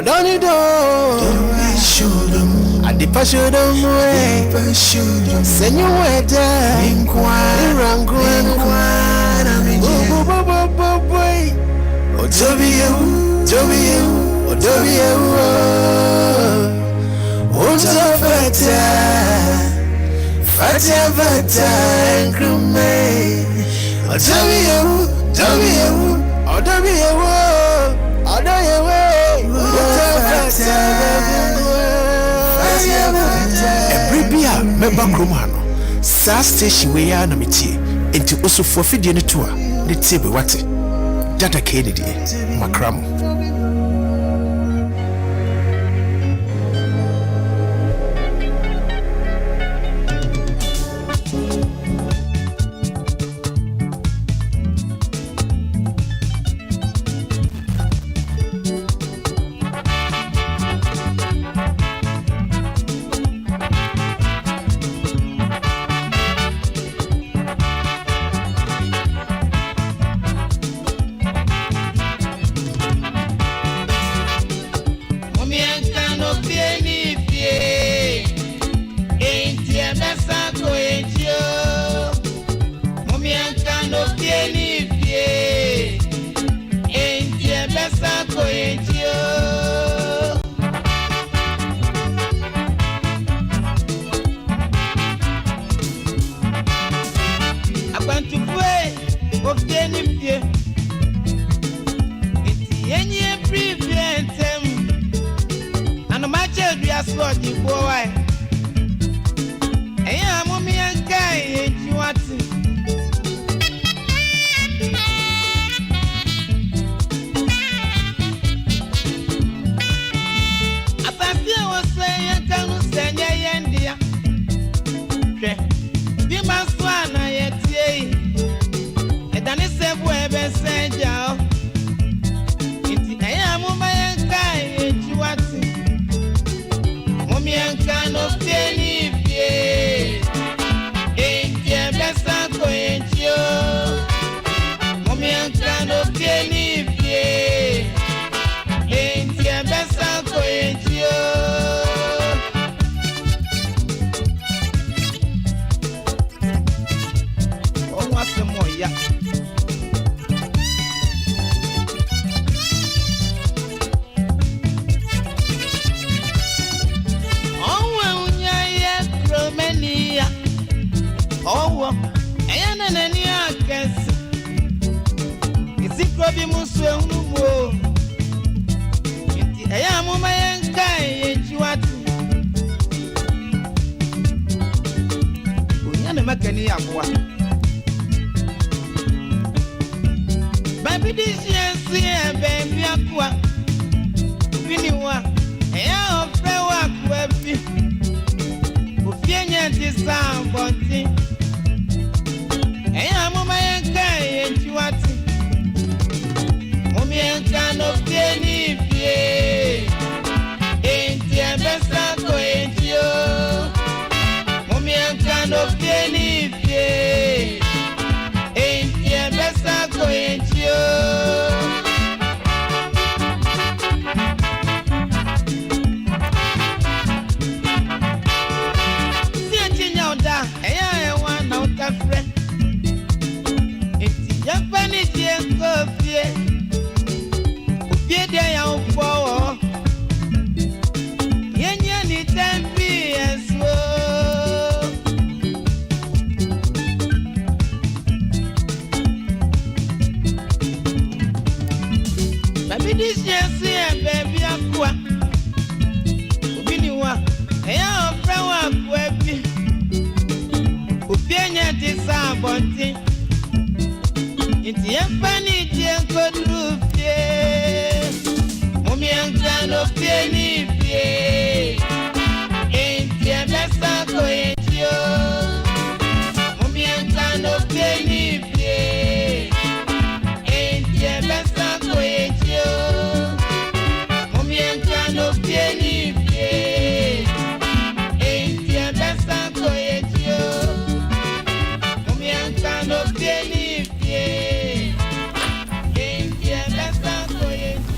don't you show them. I dip show them way. Send you way down. Oh, Toby, what's up, Fata, and crewmate. Oh, Member Cromano, Sa station where I am into also for feeding the tour, the table what Data Kennedy, Macram.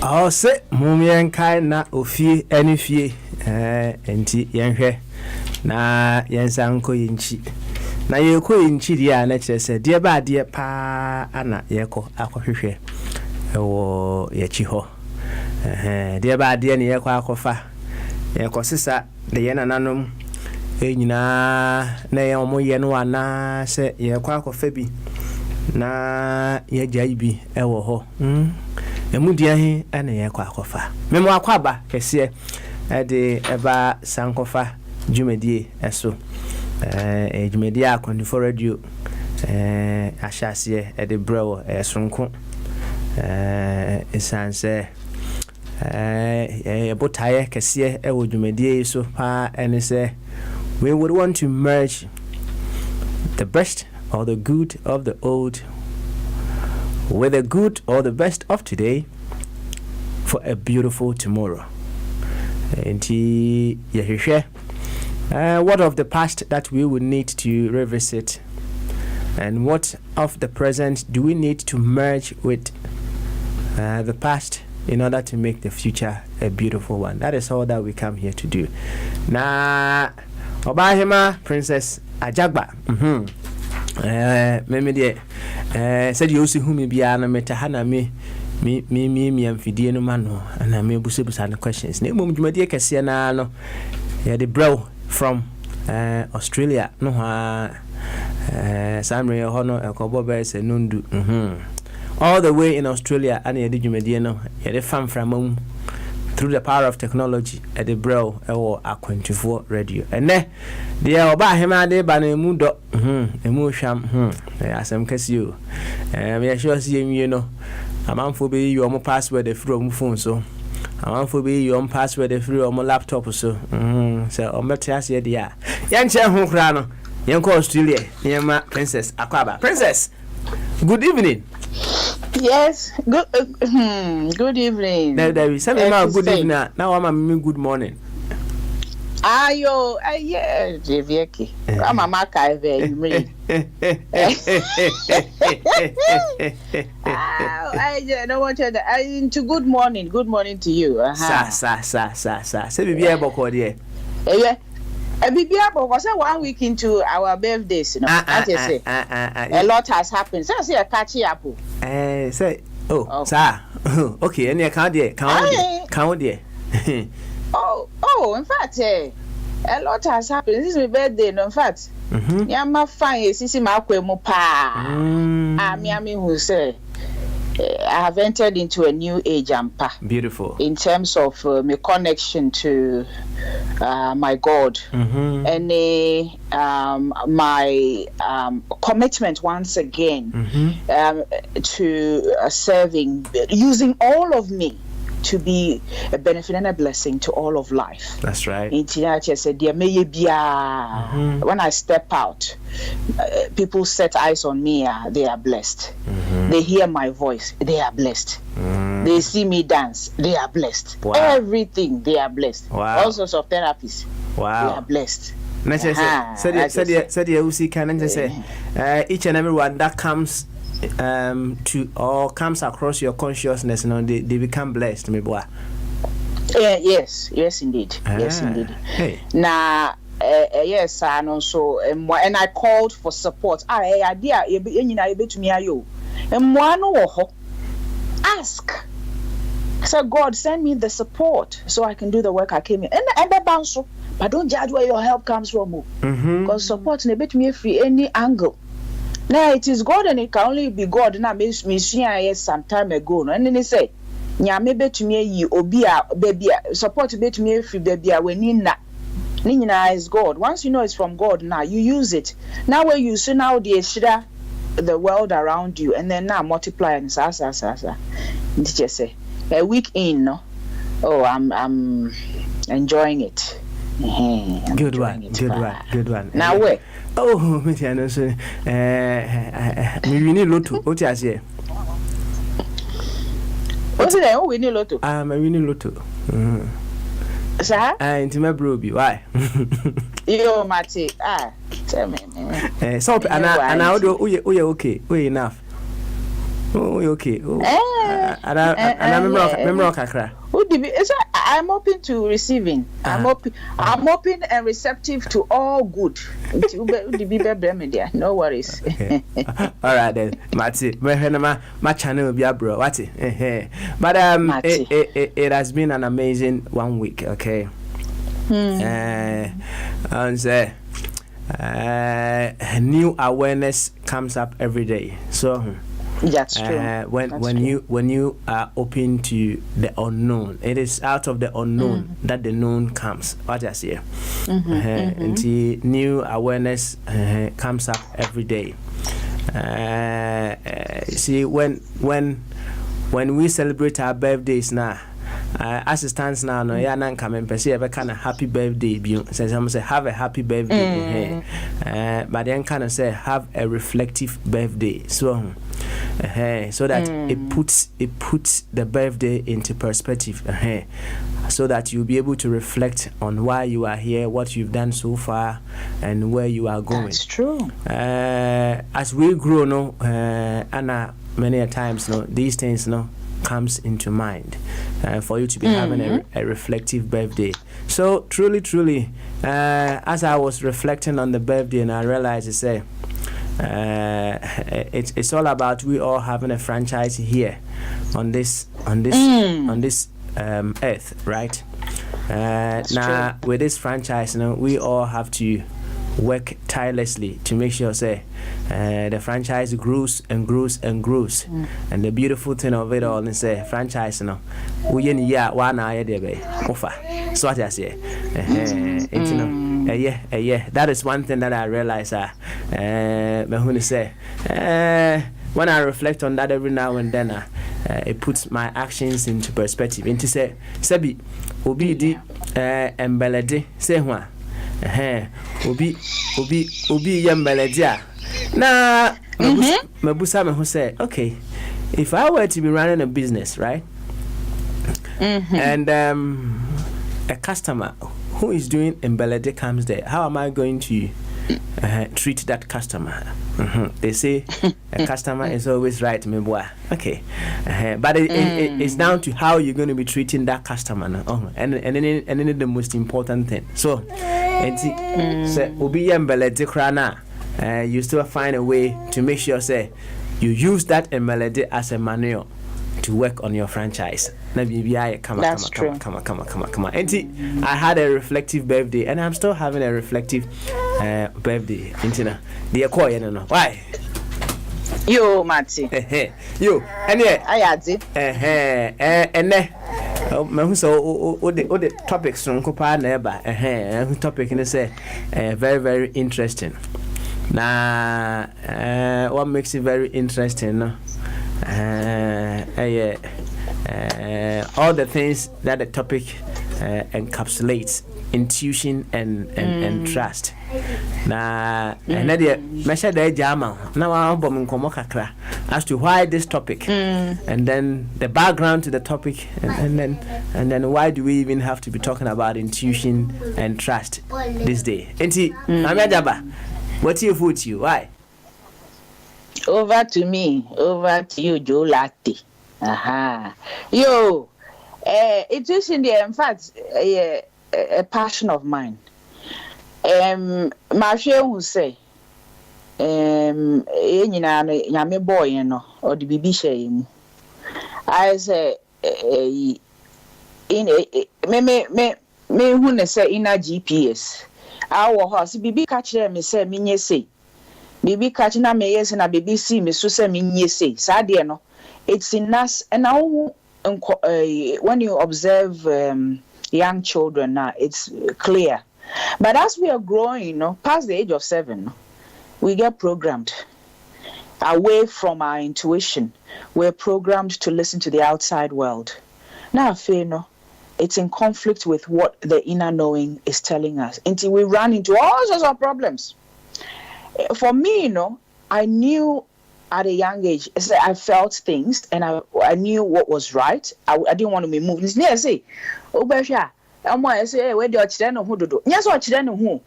Oh, say, Mumian kind na ofie any fee, enti yenhwe na yensanko yinchi. Na yeko yinchi dia na kyerɛ deɛ ba deɛ pa ana yeko akɔhwehwɛ ɛwɔ yachi hɔ. Deɛ ba deɛ ne yeko akɔfa. Yeko sisa de yena nanom nyina na yɛ ɔmo yɛ no ana sɛ yeko akɔfa bi na yɛgya bi ɛwɔ hɔ. Emu dia he ana yeko akɔfa. Memo akwaba kɛseɛ ɛde ɛba Sankofa dwumadie ɛso. Dwumadie akɔnfo radio ahyase ɛde brew sonko esanse botaye kɛseɛ ɛwɔ dwumadie so pa ɛne sɛ we would want to merge the best or the good of the old with the good or the best of today for a beautiful tomorrow. Enti yehwehwɛ what of the past that we would need to revisit, and what of the present do we need to merge with the past in order to make the future a beautiful one? That is all that we come here to do. Na Obahima Princess Ajagba. Meme de said you see whom be ana metahana me amfidie no ma no na me busebusa the questions. Na mum dwumadie kese na no ya the bro from Australia no ha Samre hono ekobo be se nundu all the way in Australia and ya the dwumadie no ya the fam from through the power of technology at the bro or Aquantifo radio and ne dear oba hema de ba na emu do emu hwam asem kase you me sure see you know amanfo be you omo password from phone so amanfo be you omo password from laptop so so omete ase de ya yenche ho kra no yenko Australia yema Princess Akwaba. Princess, good evening. Yes, good evening. There say me ma good evening. Now I'm me good morning. Ayo, yeah, Jevieki. I'm a kaive, you mean. I don't want to into good morning to you. Sa. Say be able ko there. Yeah. Because 1 week into our birthdays, you know, I just say a lot has happened. So I say a catchy apple. Say, sir. Okay, and you count there. Oh, in fact, a lot has happened. This is my birthday, no, in fact. Yama fine, sisi makwe mo pa. Miami who say I have entered into a new age, Ampa. Beautiful. In terms of my connection to my God and my commitment once again to serving, using all of me to be a benefit and a blessing to all of life. That's right. When I step out, people set eyes on me, they are blessed. They hear my voice, they are blessed. They see me dance, they are blessed. Wow. Everything, they are blessed. Wow. All sorts of therapies, they are blessed. Said you see can say each and every one that comes to or comes across your consciousness, you know, they become blessed, maybe. Yes indeed. Yes indeed. Hey. Now yes, and also and I called for support. Idea to me ayo. And one ask. So God, send me the support so I can do the work I came in. And the bounce, but don't judge where your help comes from. Because support in a bit me free any angle. Now it is God and it can only be God. Now me share some time ago. And then they say, "Nya me bet me you obia baby support bet me free baby when Nina is God. Once you know it's from God, now you use it. Now where you see now the world around you, and then now multiply and sa. Just say a week in, no? Oh, I'm enjoying it. Good one. Now where? Oh, me tiano so me wini lotto. O ti ase. What's it? Oh, we need lotto. Me wini lotto. Sir? Into my bro be why? Yo, Mati. Tell me. So and I do we okay. We enough. Oh, okay. Oh. And I remember kakra. I'm open to receiving. I'm open and receptive to all good. No worries. Okay. All right then, Mati. My channel be bro. But it has been an amazing 1 week. Okay. And say, new awareness comes up every day. So. That's true. When you are open to the unknown, it is out of the unknown that the known comes. What I say, and the new awareness comes up every day. See, when we celebrate our birthdays now. As it stands now, no, yeah, nan come and say a kind of happy birthday. Since I'm say have a happy birthday, but then kind of say have a reflective birthday. So that it puts the birthday into perspective. So that you'll be able to reflect on why you are here, what you've done so far, and where you are going. That's true. As we grow, no, Anna, many a times, no, these things, no, comes into mind for you to be having a reflective birthday. So truly, as I was reflecting on the birthday, and I realized it's all about we all having a franchise here on this earth, right? Now with this franchise, we all have to work tirelessly to make sure the franchise grows and grows and grows. And the beautiful thing of it all is franchise we in year one eye there offer. So what I say, that is one thing that I realize. When I reflect on that every now and then, it puts my actions into perspective. Into say, Sebi, obi di embelede say what. Obi yambeledia. Na mabusa me who say, okay, if I were to be running a business, right? And a customer who is doing embelede comes there, how am I going to treat that customer? They say a customer is always right, me boy. Okay, but it's down to how you're going to be treating that customer. And then the most important thing. So, you still find a way to make sure you use that melody as a manual to work on your franchise. Come on. And I had a reflective birthday, and I'm still having a reflective birthday. Why? Yo, Mati. Yo, and yeah, I had it. And so the topics from Sankofa neighbor. Topic and say very, very interesting. Now, what makes it very interesting? All the things that the topic encapsulates: intuition and trust. Now, measure the jama. Now I'm bombing kakra as to why this topic, and then the background to the topic, and then why do we even have to be talking about intuition and trust this day? Enti, Amajaba, what's your food to you? Why? Over to me, over to you, Joe Latte. Aha. Yo, intuition, in fact, a passion of mine. My friend will say, nyame boy, or the baby shame. I say, me who say in a GPS. Our house, baby catch them, me say, me say. Baby catching a me yes and a baby see me so say me yes say. Sadiano, it's in us, and now when you observe young children now, it's clear. But as we are growing, past the age of 7, we get programmed away from our intuition. We're programmed to listen to the outside world. Now, I feel it's in conflict with what the inner knowing is telling us until we run into all sorts of problems. For me, I knew at a young age, I felt things and I knew what was right. I didn't want to be moved. Yes, say, I say, where do you children who do? Yes, what children who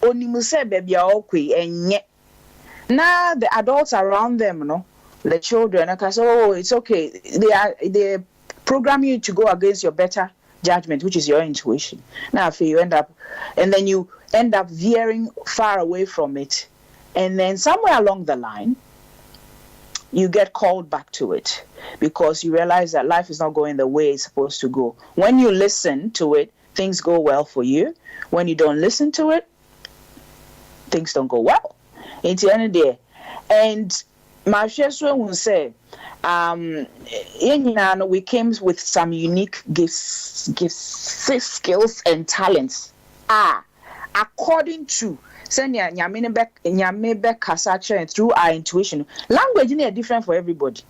only say baby are okay and yet now the adults around them, the children, I can say, oh, it's okay. They program you to go against your better judgment, which is your intuition. Now, if you end up veering far away from it, and then somewhere along the line, you get called back to it because you realize that life is not going the way it's supposed to go. When you listen to it, things go well for you. When you don't listen to it, things don't go well. It's the end of the day. And my sister will say, we came with some unique gifts, skills, and talents. According to through our intuition. Language is different for everybody.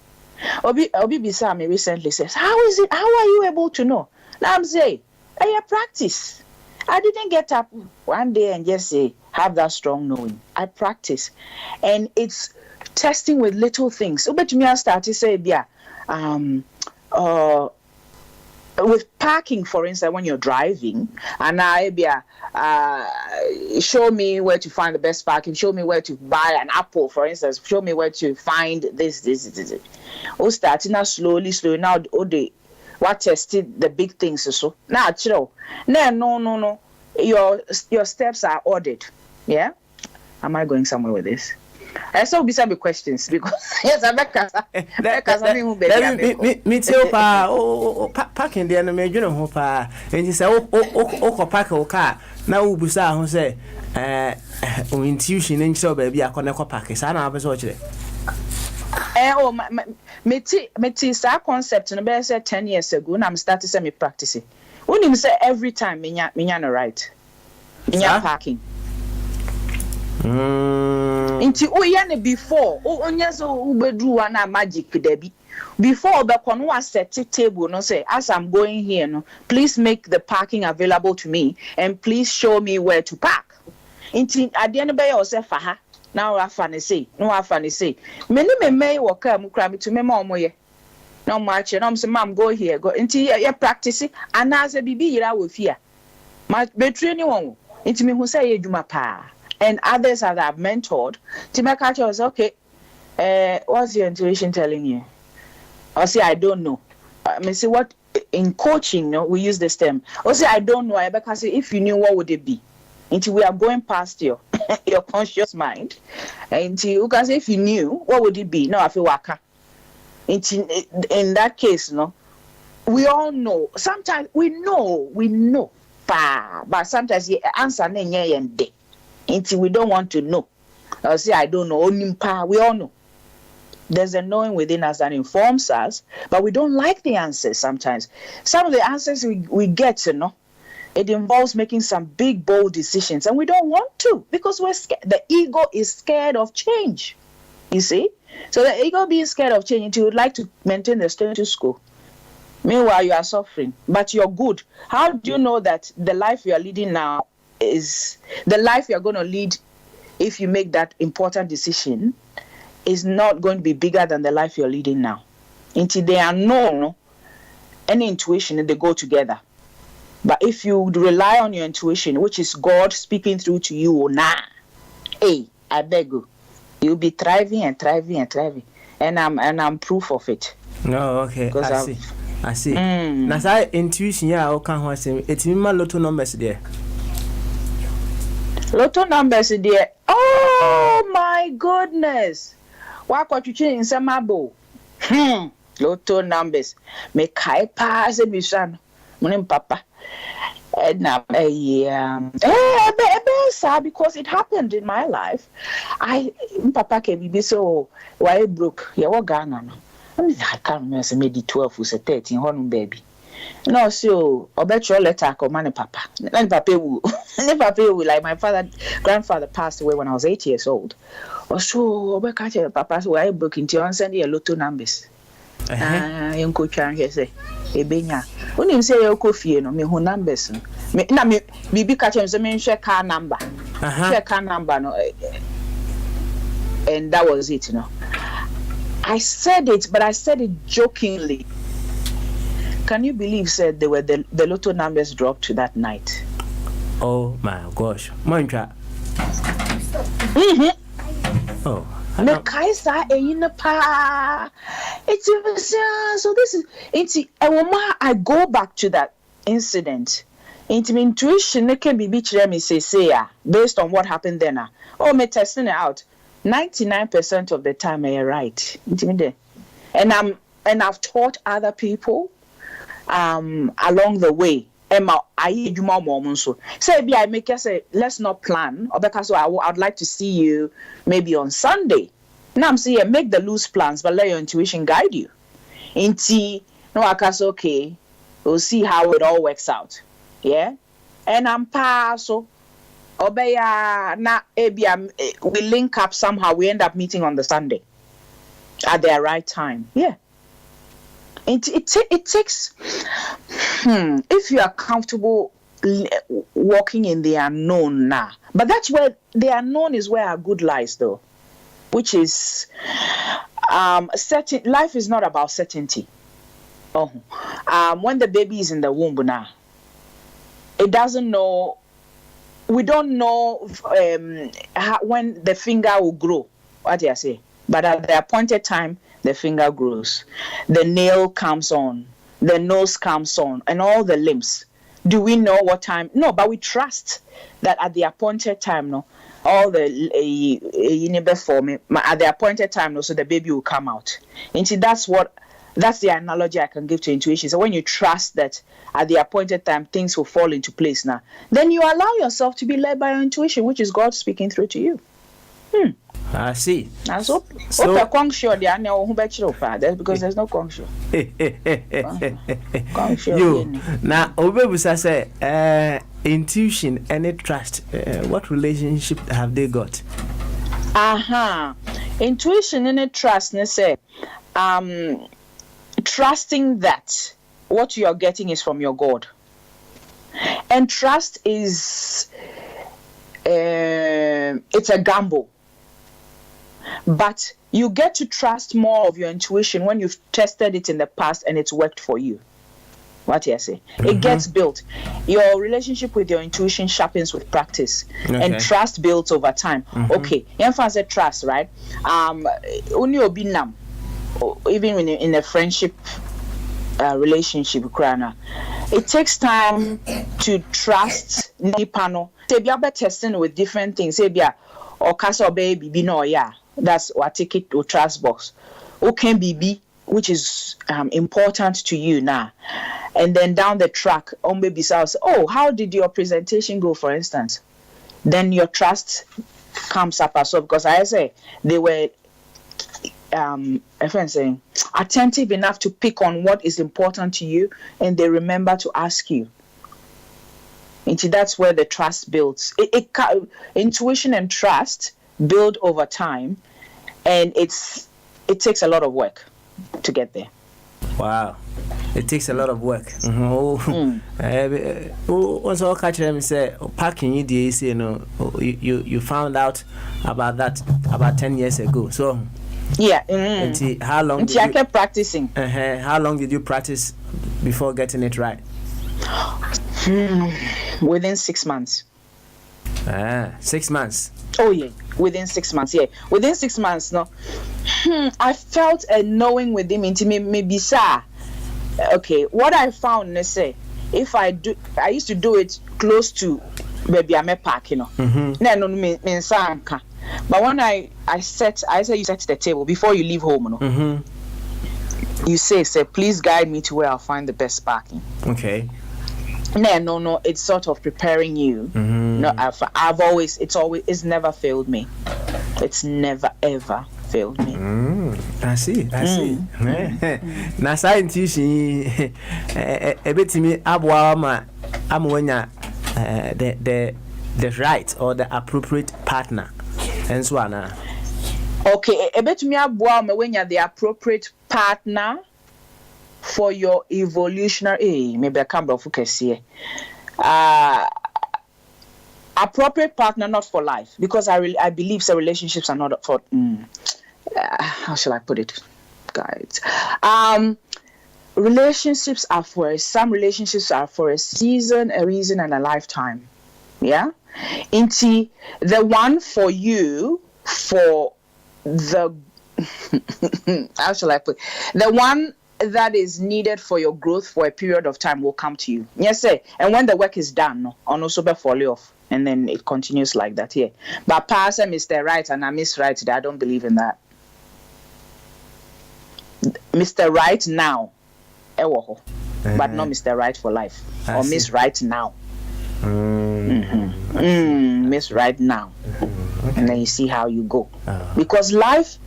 Obi Bisa me recently says, how are you able to know? Now I'm saying, I practice. I didn't get up one day and just say, have that strong knowing. I practice. And it's testing with little things. So but me I start to say, with parking, for instance, when you're driving, and show me where to find the best parking, show me where to buy an apple, for instance, show me where to find this. Oh, starting now slowly. Now, what tested the big things so now, no. Your steps are ordered. Yeah, am I going somewhere with this? I saw beside me questions because yes, I me too pa parking there no me dwene ho pa enti say o park o car na wo busa ho say o intuition nti so ba bia akọ park sa na abese o kire me sa concept no be say 10 years ago na I'm starting say me practicing unim say every time me nya no right nya parking Inti oyane before onye so ubedu wa na magic debi before the konwa set table no say as I'm going here no please make the parking available to me and please show me where to park inti ade no be yourself fa ha now afane say me wo ka mu kra me to me ma omoye no march no say mam go here go inti ya practice and as a bibi yira wo fia ma betri ni won inti me hu say eduma pa. And others that I've mentored, Timakacha was okay. What's your intuition telling you? I'll say I don't know. I mean, see what in coaching, we use this term. I'll say I don't know. Because if you knew, what would it be? Until we are going past your conscious mind. Until you can say if you knew, what would it be? No, I feel waka. In that case, we all know. Sometimes we know, but sometimes the answer and day. Until we don't want to know. I'll say, I don't know. We all know. There's a knowing within us that informs us, but we don't like the answers sometimes. Some of the answers we get, it involves making some big, bold decisions, and we don't want to because we're scared. The ego is scared of change, you see? So the ego being scared of change, you would like to maintain the status quo. Meanwhile, you are suffering, but you're good. How do you know that the life you are leading now is the life you're going to lead if you make that important decision is not going to be bigger than the life you're leading now? Until they are known, any intuition, they go together. But if you rely on your intuition, which is God speaking through to you, hey, I beg you, you'll be thriving and thriving and thriving. And I'm proof of it. No, okay, I see. Now, that intuition, I can't say it's in my lotto numbers there. Lotto numbers there. Oh my goodness. What got you change in Samabo? Lotto numbers. Me kai pass a mission. Monim papa. Now because it happened in my life. Papa can be so why broke. Yeah, what Ghana? I can't remember maybe 12 or 13 honum baby. No, so I bet your letter come money papa. And papa will like my grandfather passed away when I was 8 years old. Or so I catch papa so I book into and send you a lotto numbers. Young coach and he say, Ebenya. When him say your coffee, me who numbers. Me bibi catch him say share car number. Share car number no. And that was it, I said it, but I said it jokingly. Can you believe, said there were the lotto numbers dropped that night? Oh my gosh. Mantra. Mm-hmm. Oh, The Kaisa in pa. It's so this is I go back to that incident. Intuition can be me say based on what happened then. Oh, me testing it out. 99% of the time I right. And I've taught other people along the way. Emma, I do more moments. So maybe I make us say, let's not plan, or because I'd like to see you maybe on Sunday. Now I'm saying make the loose plans, but let your intuition guide you. No, I can say okay. We'll see how it all works out. Yeah, and I'm so obeya na we link up somehow. We end up meeting on the Sunday at the right time. Yeah. It takes if you are comfortable walking in the unknown now, but that's where the unknown is where our good lies, though, which is certain. Life is not about certainty. When the baby is in the womb now, it doesn't know. We don't know when the finger will grow. What do I say? But at the appointed time, the finger grows, the nail comes on, the nose comes on, and all the limbs. Do we know what time? No, but we trust that at the appointed time, no, all the at the appointed time, no, so the baby will come out. And see, that's the analogy I can give to intuition. So when you trust that at the appointed time things will fall into place now, then you allow yourself to be led by your intuition, which is God speaking through to you. I see. So because there's no concho. You now Obebusa say intuition and trust. What relationship have they got? Intuition and trust, say trusting that what you are getting is from your God. And trust is it's a gamble. But you get to trust more of your intuition when you've tested it in the past and it's worked for you. What do I say? It gets built. Your relationship with your intuition sharpens with practice, and trust builds over time. Okay, Yanfa said trust, right? Even in a friendship relationship, it takes time to trust Nipano. Say testing with different things. Say or castle baby no yeah. That's what ticket or trust box. Okay, BB, which is important to you now. And then down the track, on baby says, oh, how did your presentation go, for instance? Then your trust comes up as well, because I say they were saying attentive enough to pick on what is important to you, and they remember to ask you. And that's where the trust builds. Intuition and trust build over time, and it takes a lot of work to get there. Wow, it takes a lot of work. Once all catch them say parking you found out about that about 10 years ago. So yeah, how long did I kept practicing? How long did you practice before getting it right? Within 6 months. 6 months. Oh yeah, within 6 months. Yeah, within 6 months. No, I felt a knowing within me. Maybe sir. Okay, what I found, let's say, if I used to do it close to maybe I'm a park, No, but when I said you set the table before you leave home, you say please guide me to where I'll find the best parking. Okay. No, it's sort of preparing you. No, it's never failed me. It's never ever failed me. I see. Na scientist ebetimi abwa amwenya the right or the appropriate partner. And so on. Okay, ebetimi abwa amwenya the appropriate partner for your evolutionary maybe I can't focus here. Appropriate partner, not for life, because I believe some relationships are not for how shall I put it, guys? Relationships are some relationships are for a season, a reason, and a lifetime. Yeah, into the one for you for the how shall I put the one that is needed for your growth for a period of time will come to you. Yes, sir. And when the work is done, no, on also be fall off, and then it continues like that. Yeah, but pass Mr. Right and I miss Right. I don't believe in that. Mr. Right now, but not Mr. Right for life or Miss Right now. Miss Right now. And then you see how you go. Because life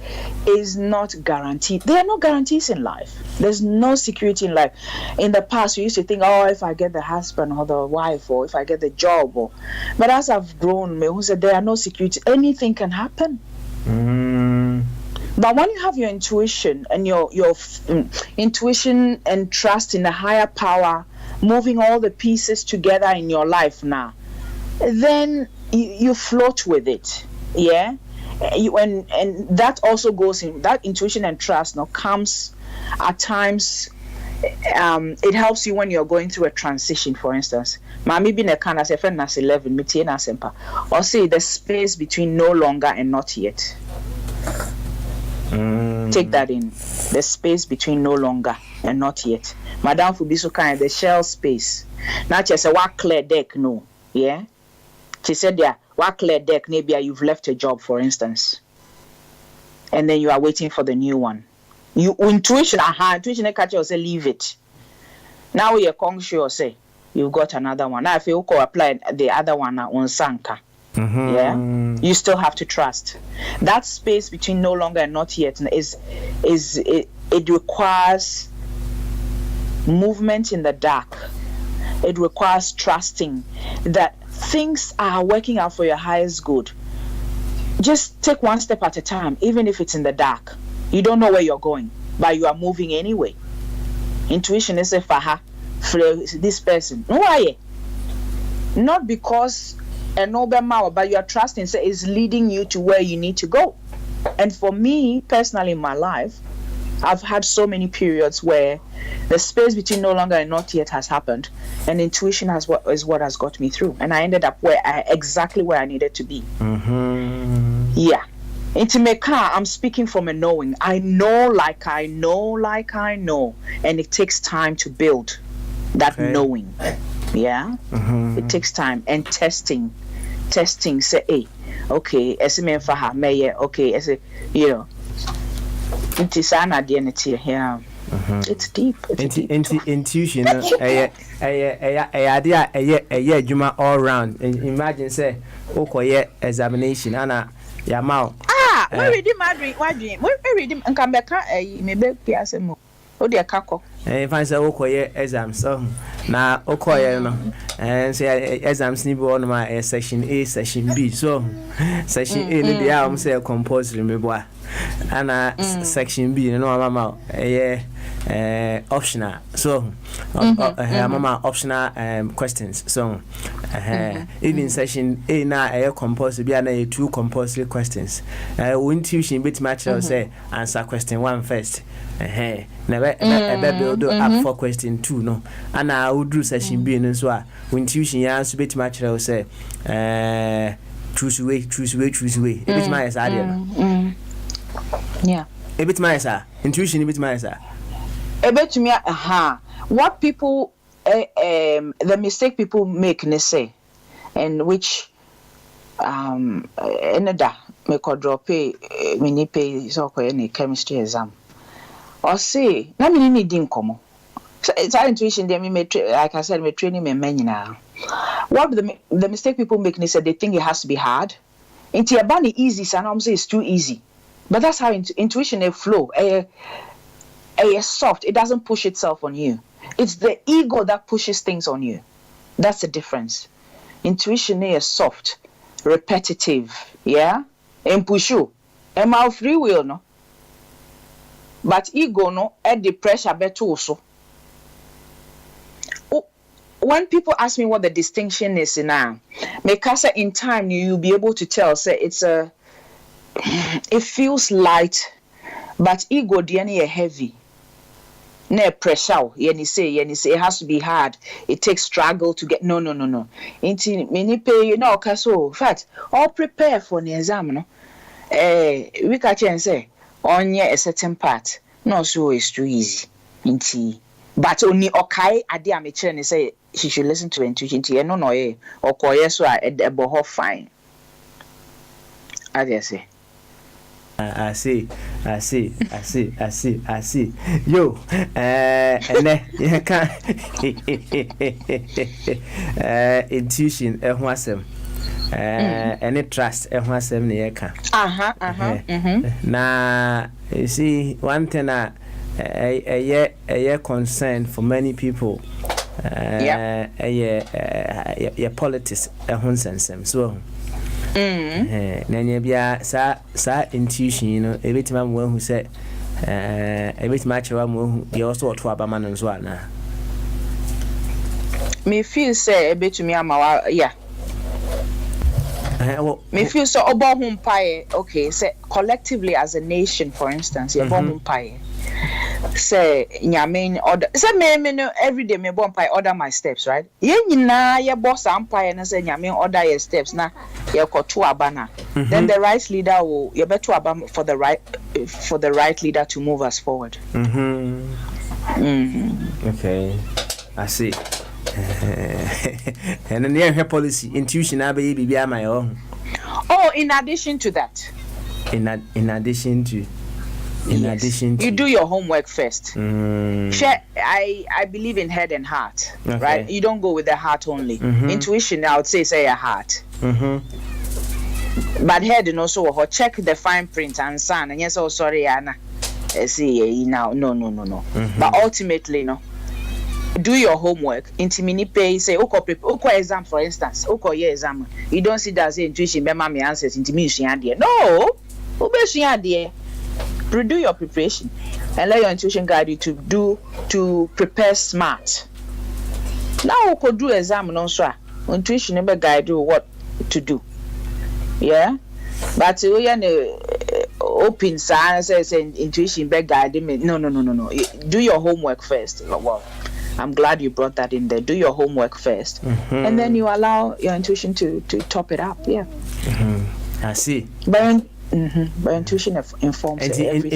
is not guaranteed. There are no guarantees in life. There's no security in life. In the past, we used to think, oh, if I get the husband or the wife, or if I get the job, but as I've grown, who said there are no security. Anything can happen. But when you have your intuition and your intuition and trust in a higher power, moving all the pieces together in your life now, then you float with it. Yeah, and that also goes in that intuition and trust now comes at times. It helps you when you're going through a transition, for instance. Mami be na kana se friend nas 11 metie na sempa or say the space between no longer and not yet. Take that in, the space between no longer and not yet. Madam for be so kind, the shell space. Now she say what clear deck no, yeah. She said there what clear deck maybe you've left a job, for instance, and then you are waiting for the new one. You intuition catch you say leave it. Now you're conscious say you've got another one. Now if you go apply the other one on Sanka. Yeah, you still have to trust. That space between no longer and not yet it requires movement in the dark. It requires trusting that things are working out for your highest good. Just take one step at a time, even if it's in the dark. You don't know where you're going, but you are moving anyway. Intuition is a faha for this person. Why? Not because and but your trusting is leading you to where you need to go. And for me personally in my life, I've had so many periods where the space between no longer and not yet has happened, and intuition is what has got me through, and I ended up exactly where I needed to be. Yeah, into my car, I'm speaking from a knowing. I know, like I know, and it takes time to build that knowing. Yeah, it takes time and testing. Say, hey, okay, okay, it is an identity here. It's deep. Intuition, idea, all round. Imagine, say, okay, examination, Anna, Yamau. We read him, we read him, and come back, maybe Piassimo. Oh, dear, Kako. If I say, okay, exam, so now, okay, and say, exams need on my section A, section B. So, section A, the album say compulsory, me boy. And section B, you know, mama, optional. So, mama, optional questions. So, even section A now, compulsory, be a 2 compulsory questions. Intuition bit match, say, answer question 1 first. Never build up for question 2, no. And I would do section B and so intuition, answer bit match, say, choose away. It is my idea. Yeah. A bit my sir. Intuition a bit my sir. A bit to me, what people, the mistake people make, they say, and which, another, me could drop mini pay, so any chemistry exam. Or say, na me need dim come. So it's our intuition, they may, like I said, we're training me many now. What the mistake people make, they say they think it has to be hard. Into your body easy, so I'm saying it's too easy. But that's how intuition a flow. A soft. It doesn't push itself on you. It's the ego that pushes things on you. That's the difference. Intuition is soft, repetitive. Yeah, and push you. And my free will no. But ego no. Add the pressure better also. When people ask me what the distinction is now, because in time you'll be able to tell. Say it feels light, but ego DNA heavy. Ne pressure. Yeni say it has to be hard. It takes struggle to get. No. Inti many pay you know. So fact all prepare for the exam. No, we catch and say on a certain part no so it's too easy but only okay ade am and say she should listen to intuition no or koye so a fine I say I see. Yo, you can intuition, wasem. Any trust, wasem near can. Now, you see, one thing a year concern for many people. Politics, so. Nanya bia sa intuition no ebetima mo hu se ebetima chewa mo hu ye also oto abama no so ana me feel say ebetumi amawa me feel so obo hu mpae okay say collectively as a nation for instance ye bo hu mpae say nyame order say me no every day me bo mpae order my steps right ye nyina ye boss mpae na say nyame order your steps na ye koto abana then the right leader will you better abam for the right leader to move us forward. Okay, I see. And then her policy intuition abe be my own. Oh, in addition to that, in addition to you do your homework first. I believe in head and heart, right? You don't go with the heart only. Intuition, I would say a heart. But head and also check the fine print and son. And yes, oh sorry, Anna. See now, no. But ultimately, no. Do your homework. Intimini pay say oko exam for instance. Oko ye exam. You don't see that say intuition be mama answers intimation there. No. Do your preparation and let your intuition guide you to prepare smart. Now could do exam no so intuition never guide you what to do. Yeah, but we are open science and intuition be guide me. No. Do your homework first. Well, I'm glad you brought that in there. Do your homework first, and then you allow your intuition to top it up. Yeah. I see. But intuition informs everything.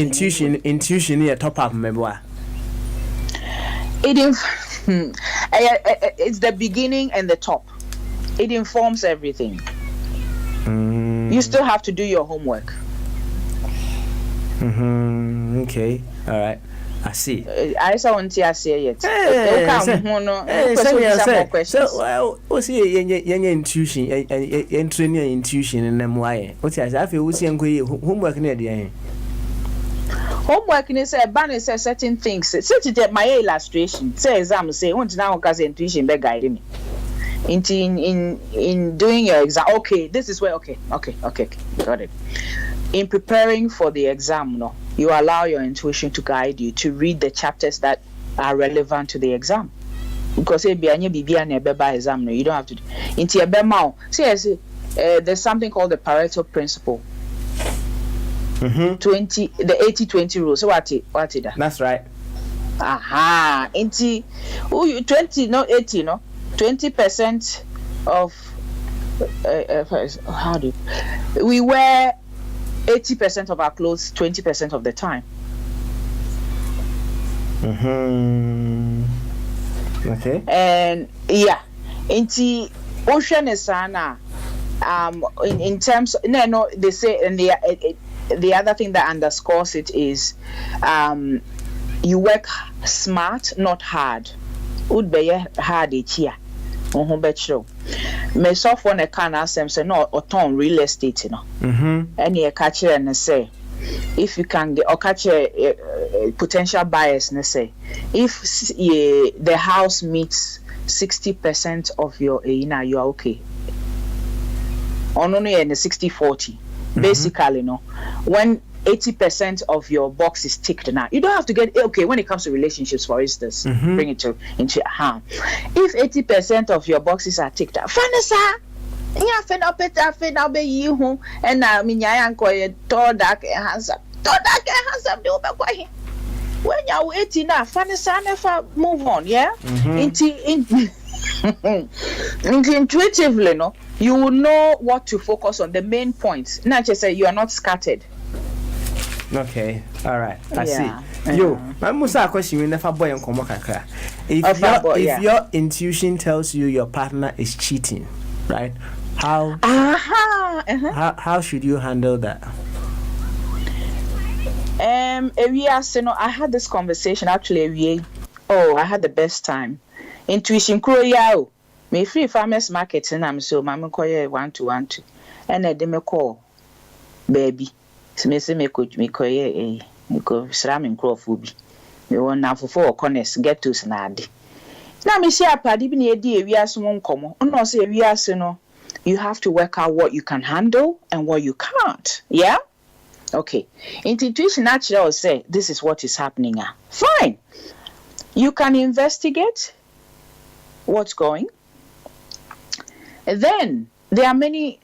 Intuition is top up, remember? It's the beginning and the top. It informs everything. You still have to do your homework. Okay, all right. I see. I saw on TSA yet. So, what's your intuition and training your intuition and them why? What I feel was homework near the end. Homework is a banner says certain things. Such as my illustration says, I'm saying, once now, because intuition be guiding me. In doing your exam, okay, this is where okay, got it. In preparing for the exam, no, you allow your intuition to guide you to read the chapters that are relevant to the exam. Because you don't have to. There's something called the Pareto principle. 20, the 80-20 rule. So what is that? That's right. Aha. 20, not 80, no. 20% of we wear 80% of our clothes 20% of the time. Okay. And yeah, into ocean is in terms no they say, and the other thing that underscores it is you work smart, not hard. Would be hard here. Me so for ne can asem say no oton real estate you know. And you catch and say if you can get or catch potential buyers and say if the house meets 60% of your you are okay. Only in the 60-40. Basically, no. When 80% of your box is ticked now, you don't have to get okay when it comes to relationships, for instance. Bring it into harm. If 80% of your boxes are ticked out, Vanessa, yeah, I'll be you and I mean, I am quite tall, dark, and handsome. Tall, dark, and handsome, do be when you're 80 now, Vanessa, never move on, yeah? Intuitively, no, you will know what to focus on, the main points. Not just say you are not scattered. Okay, all right, I Yeah. see. Yo, my Musa question we never boy and kakra. If your intuition tells you your partner is cheating, right? How should you handle that? I had this conversation actually. I had the best time. Intuition kroya. Me free farmers market and I'm so mama koye 1-2 and I me call baby. So me say me koye me ko sramming crowfobi. Me want now for 4 corners get to snadi. Now me see a padi bi na edi ewiase mo nkomo. No say ewiase no, you have to work out what you can handle and what you can't. Yeah? Okay. Intuition naturally say this is what is happening. Fine. You can investigate what's going. And then there are many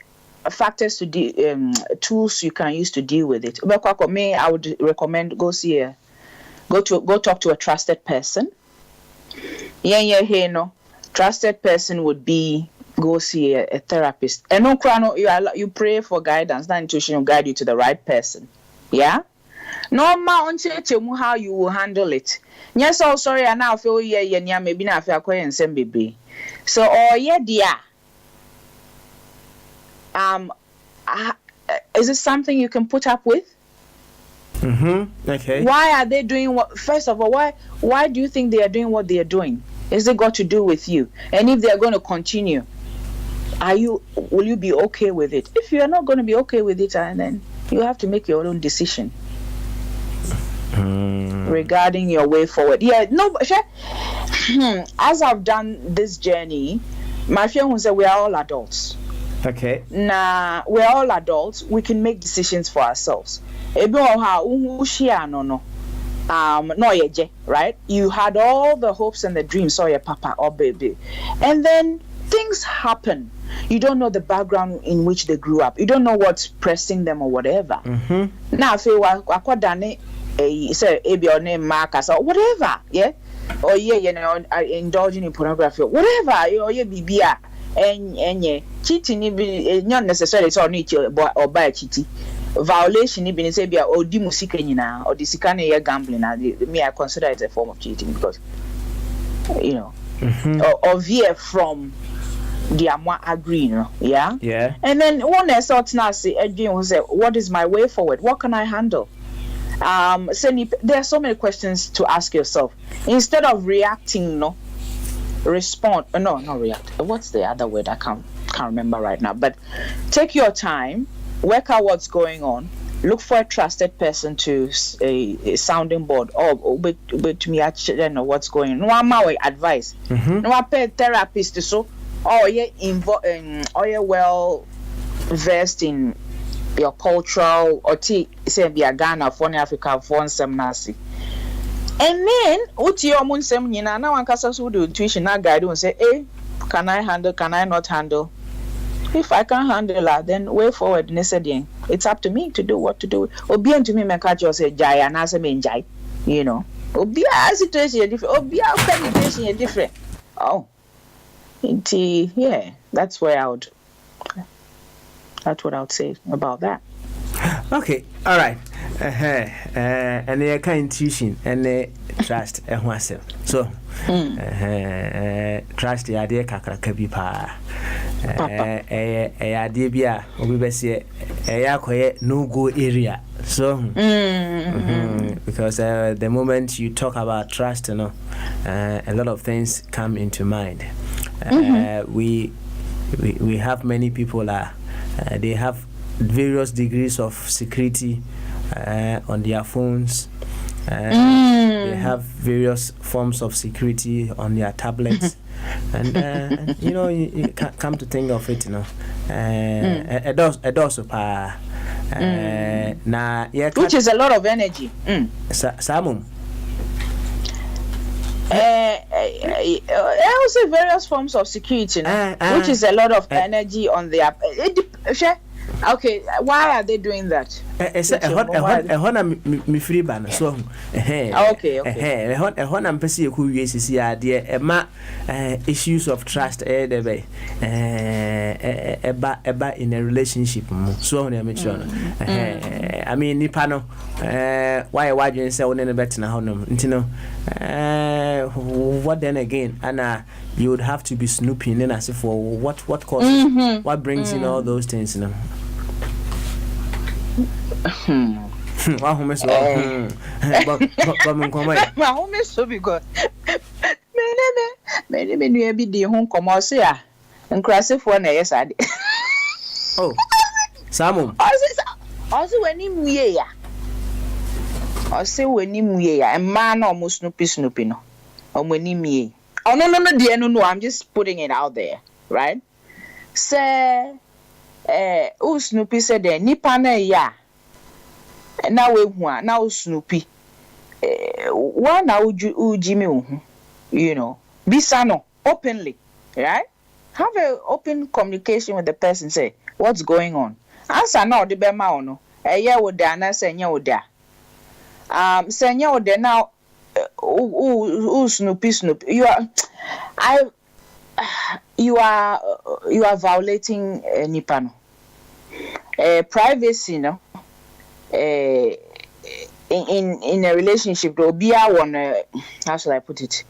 factors to tools you can use to deal with it. Me, I would recommend go talk to a trusted person. Trusted person would be go see a therapist. And you pray for guidance. That intuition will guide you to the right person. Yeah. Normal how you will handle it. Yes, sorry, I now feel maybe now feel quite and same baby. So dear. Is it something you can put up with? Okay. Why are they doing what? First of all, why do you think they are doing what they are doing? Is it got to do with you? And if they are going to continue, will you be okay with it? If you are not going to be okay with it, then you have to make your own decision regarding your way forward. Yeah, no, as I've done this journey, my friend will say we are all adults. Okay. Nah, we're all adults. We can make decisions for ourselves. Right? You had all the hopes and the dreams for your papa or baby, and then things happen. You don't know the background in which they grew up. You don't know what's pressing them or whatever. Now, if you say your name Marcus or whatever, yeah, or indulging in pornography, whatever, or BBA. And cheating not necessarily so need or buy cheating. Violation even say be or di musika nyina or the sikane gambling. Me, I consider it a form of cheating because or veer from the amount agreeing, yeah. And then one thought now say again was say, what is my way forward? What can I handle? There are so many questions to ask yourself instead of reacting. Respond. No, not react. What's the other word? I can't remember right now. But take your time, work out what's going on. Look for a trusted person to a sounding board. But me actually know what's going on. No, I'm my advice. No, I pay therapist so. Well versed in your cultural or say be a Ghana for Africa for some nasi. And then, now one can do intuition, now guide and say, can I handle, can I not handle? If I can't handle that, then way forward, it's up to me to do what to do. Or be to me, my catch or say, Jai, and as a main Jai, Or be a situation different, or be a situation different. Yeah, that's what I would say about that. Okay, all right. And they kind intuition and they trust and myself. So, trust the idea kakra bi pa. Idea bia obi be say no go area. So, because the moment you talk about trust, a lot of things come into mind. We have many people they have various degrees of security on their phones. They have various forms of security on their tablets. And you come to think of it, it also which is a lot of energy. Samum. I would say various forms of security, which is a lot of energy on their. Okay, why are they doing that? ehona me free ban so okay ehona mpese ku wie sisi ade issues of trust the be eba in a relationship so na me sure I mean nipa no why wadwen say woni ne betina honom ntino what then again and you would have to be snooping in as if for what causes what brings in all those things, you know. Wow, Miss but so because many be the home commerce ya and crass for na yes I oh Samu also when him ya also when him ya a man almost snoopy no when him ye oh no dear no I'm just putting it out there right say Snoopy said the nipa na ya na we hu na Snoopy why na Jimmy you know bisa no openly right have a open communication with the person say what's going on answer now the be ma no yeah wo da na say nya wo da say nya wo da now Snoopy you are violating nipa no privacy no in a relationship there will be how should I put it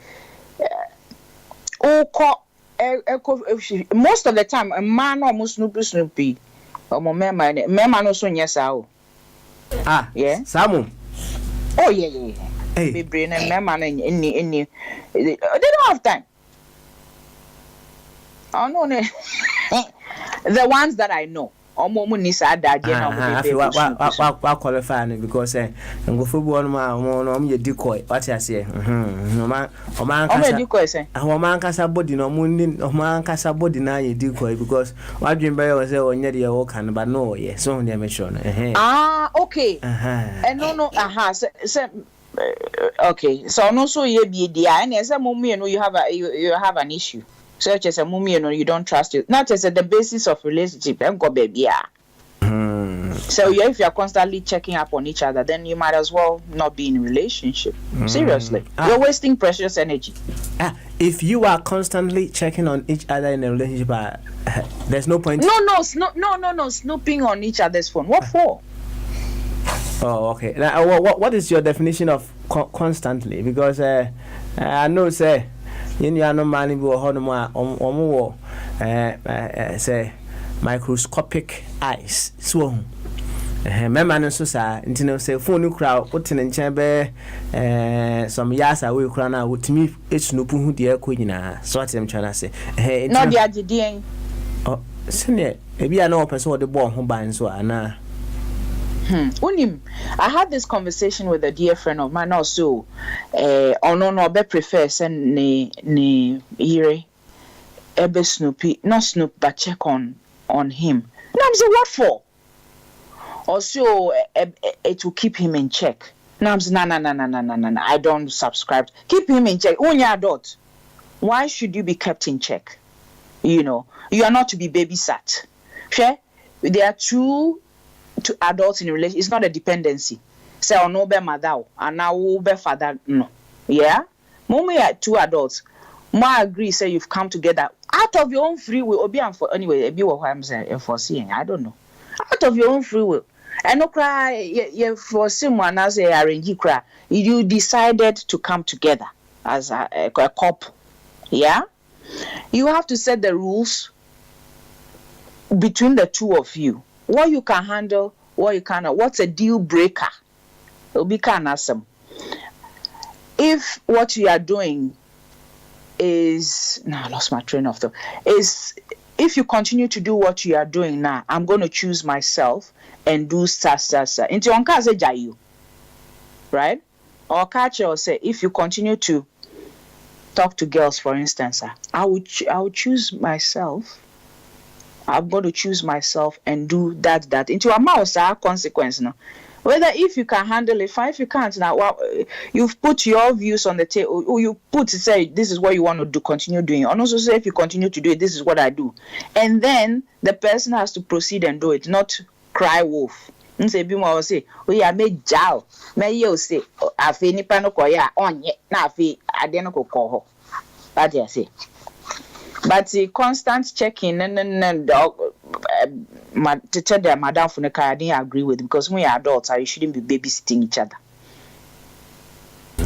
most of the time a man almost Snoopy mema no so nyesa yeah Samu oh yeah hey brain and mema no any they don't have time. Oh no the ones that I know omo ni sa daje na omo wa qualify because ngofo bu on ma omo ye decoy what you say omo decoy say omo ankasa body no omo ankasa body na ye decoy because what dream by you say onye de wo kan but no yeah so dey make sure okay and no say okay so no so ye bi dia and say mum you know you have an issue. Such as a mummy, you don't trust it. Not as the basis of relationship. Then go baby. So if you're constantly checking up on each other, then you might as well not be in a relationship. Seriously, you're wasting precious energy. If you are constantly checking on each other in a relationship, there's no point. No, snooping on each other's phone. What for? Oh, okay. Now, what is your definition of constantly? Because I know, say. You know, man, we were say microscopic eyes. So, my man so say, say phone crowd, putting in chamber, some years away, crown out with me. It's no poo, dear queen. So what I'm trying to say. Hey, not the idea. Oh, senior, maybe I know a person the born who binds so Anna. Unim, I had this conversation with a dear friend of mine also. No, be prefer send ne ire ebe Snoopy, not Snoop, but check on him. And I'm saying, what for? Also, it will keep him in check. Now I'm saying, no, I don't subscribe. Keep him in check. Only adult. Why should you be kept in check? You know, you are not to be babysat. Okay? There are two to adults in a relationship. It's not a dependency. Say no be mother and now be father. No. Yeah? When are two adults, I agree, say you've come together out of your own free will. Anyway, be what I'm saying foreseeing. I don't know. Out of your own free will. And no cry you for someone as a arrange cry. You decided to come together as a couple. Yeah? You have to set the rules between the two of you. What you can handle, what you cannot. What's a deal breaker? It'll be kind of awesome. If what you are doing is I lost my train of thought. Is if you continue to do what you are doing now, I'm going to choose myself and do sa. Into on say jayu, right? Or catch or say if you continue to talk to girls, for instance, I would choose myself. I'm going to choose myself and do that. Into a mouse consequence now. Whether if you can handle it, fine. If you can't, now you've put your views on the table. Or you put to say this is what you want to do, continue doing. And also say if you continue to do it, this is what I do. And then the person has to proceed and do it, not cry wolf. nse bi mo say o ya me jao me ye o say afi nipa no koya onye na afi ade no kokọ that you say but the constant checking and dog to tell their madam for the car I didn't agree with because when you're adults you shouldn't be babysitting each other.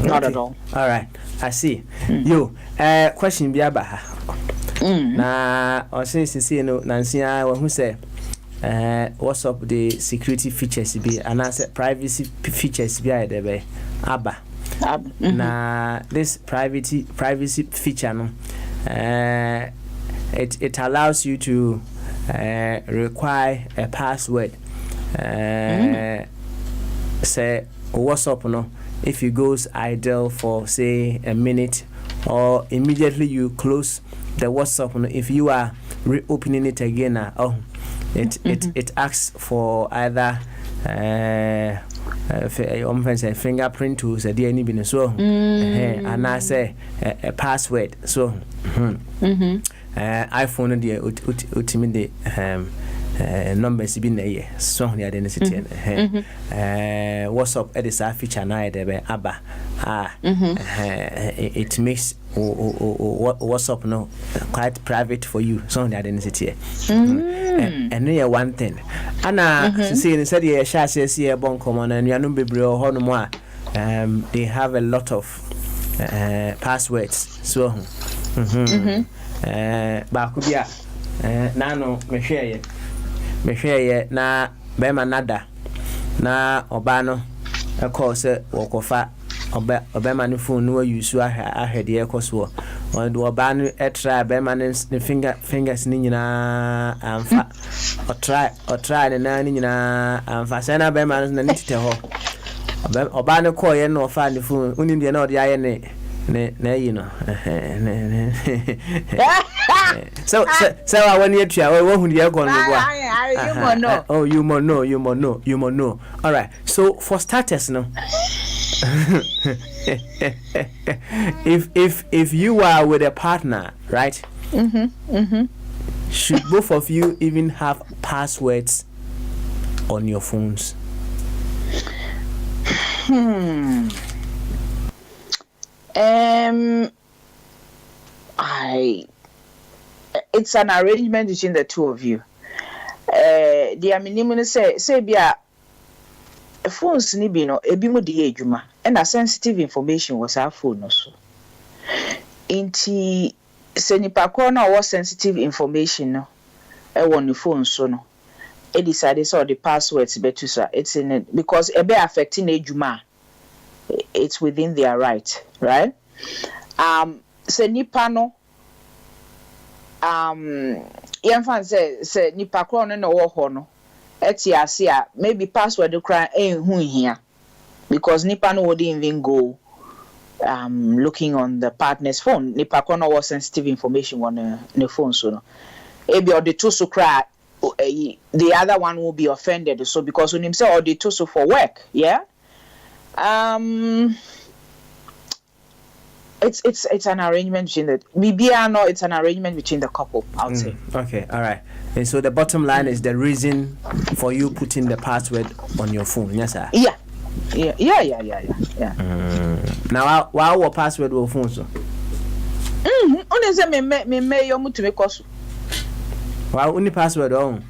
Not at all. All right, I see. Yo, question be about na or since you know Nancy who say what's up the security features be and I said privacy features be there aba na this privacy feature no it allows you to require a password say WhatsApp no if it goes idle for say a minute or immediately you close the WhatsApp no if you are reopening it again it asks for either fingerprint to say the any so and I say a password so iPhone the ultimate numbers be na so the identity WhatsApp edit feature na there aba it makes WhatsApp no quite private for you so the identity and no one thing ana say said the share say bon common and you no bebre ho no mo they have a lot of passwords so ba ku bia na no mehwe na be ma nada na oba no e call say wokofa oba ma ne phone no use ahwede e koso on do oba no e try be ma ne fingers ni nyina amfa o try ne na ni nyina amfa say na be ma no na nitete ho oba no call ye no fa ne phone uni de na o de aye ne you know so when you try who you go you more know all right so for starters no if you are with a partner right should both of you even have passwords on your phones? It's an arrangement between the two of you. The minimum say bia phones ni bi no ebi mo de adwuma and a sensitive information was our phone no so. Inti se nipa ko na was sensitive information no e won the phone so no. E decided so the passwords betu so it's in it because e be affecting adwuma. It's within their right? Se nipa no yemfa say nipa kro no wo ho no eti ase a maybe password kra enhu hia because nipa no would even go looking on the partner's phone. Nipa kro no was sensitive information on the phone so no ebi or the two so kra the other one will be offended so because when him say or the two so for work it's an arrangement between the BBR it's an arrangement between the couple, I would say. Okay, all right. And so the bottom line is the reason for you putting the password on your phone, yes sir? Yeah. Now our password will phone so. Only say me you to make us. Wow, only password on.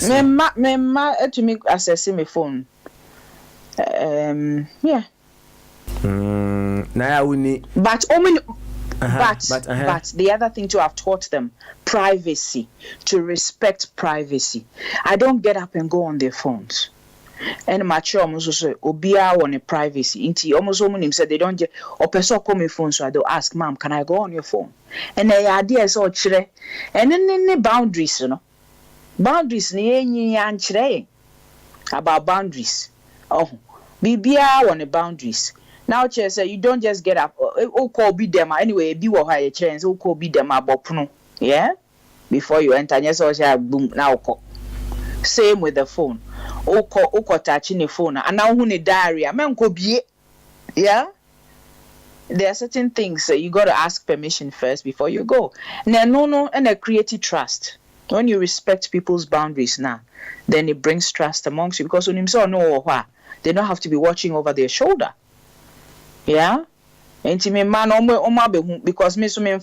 Me ma to me access my phone. Yeah. Now we need. But the other thing to have taught them privacy, to respect privacy. I don't get up and go on their phones. And mature almost say obia on a privacy. Inti almost him said they don't get or person call me phone so I do ask mom, can I go on your phone? And the idea is all chire. And then the boundaries, you know. Boundaries ni chire about boundaries. Oh, BBR on the boundaries. Now, Chair say you don't just get up. Oh, call be them anyway. Be what higher chance. Oh, call be them about yeah. Before you enter, yes, or boom now. Same with the phone. Oh, call touching the phone. And now who need diary? I mean, go be yeah. There are certain things you got to ask permission first before you go. No, and a creative trust. When you respect people's boundaries now, then it brings trust amongst you, because when you say no, they don't have to be watching over their shoulder. Yeah? Because me so me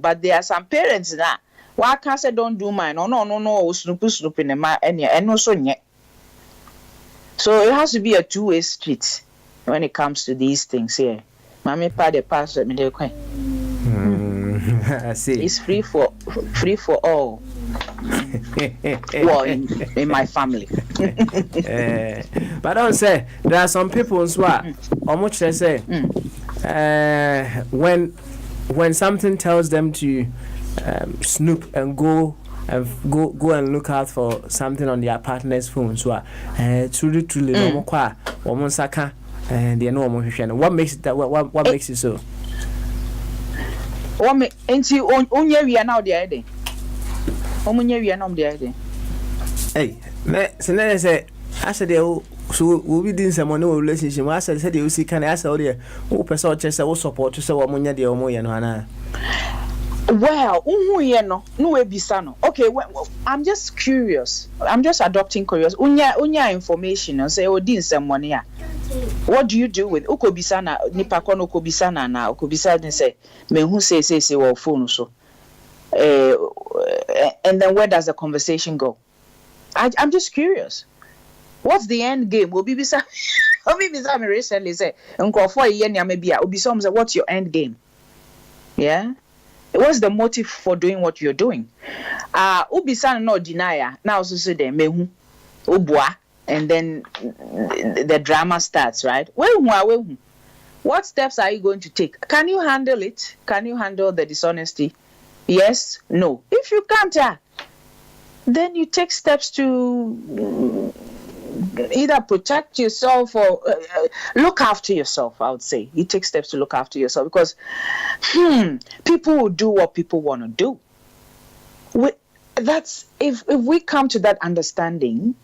but there are some parents that why can't say don't do mine? No, snoop in the ma and no so yet. So it has to be a two-way street when it comes to these things here. Mommy pa the pastor me dey kwen. I see. It's free for all. Well, in my family. But I don't say there are some people who are how much they say when something tells them to snoop and go and look out for something on their partner's phone, so truly no kwa woman saka and they know what makes it that what makes it so. What me enti onye wi na odi ade. Omunye wi na odi ade. Hey, say I said so we be doing some relationship. I said you see can I say who person just say support to say omunya de omoye no ana. Well, no we bisa no. Okay, I'm just curious. I'm just adopting curious. Unya information and say odin someone here. What do you do with ukobisa na nipa kono ukobisa na ukobisa then say me who say wo phone so. And then where does the conversation go? I'm just curious. What's the end game? Obibisa me recently say nkofo ye nya me bia obisa say what's your end game? Yeah? What's the motive for doing what you're doing? Ubisa no denier. Now also say them mehu obua, and then the drama starts, right? What steps are you going to take? Can you handle it? Can you handle the dishonesty? Yes, no. If you can't, then you take steps to either protect yourself or look after yourself. I would say you take steps to look after yourself, because people will do what people want to do. That's if we come to that understanding,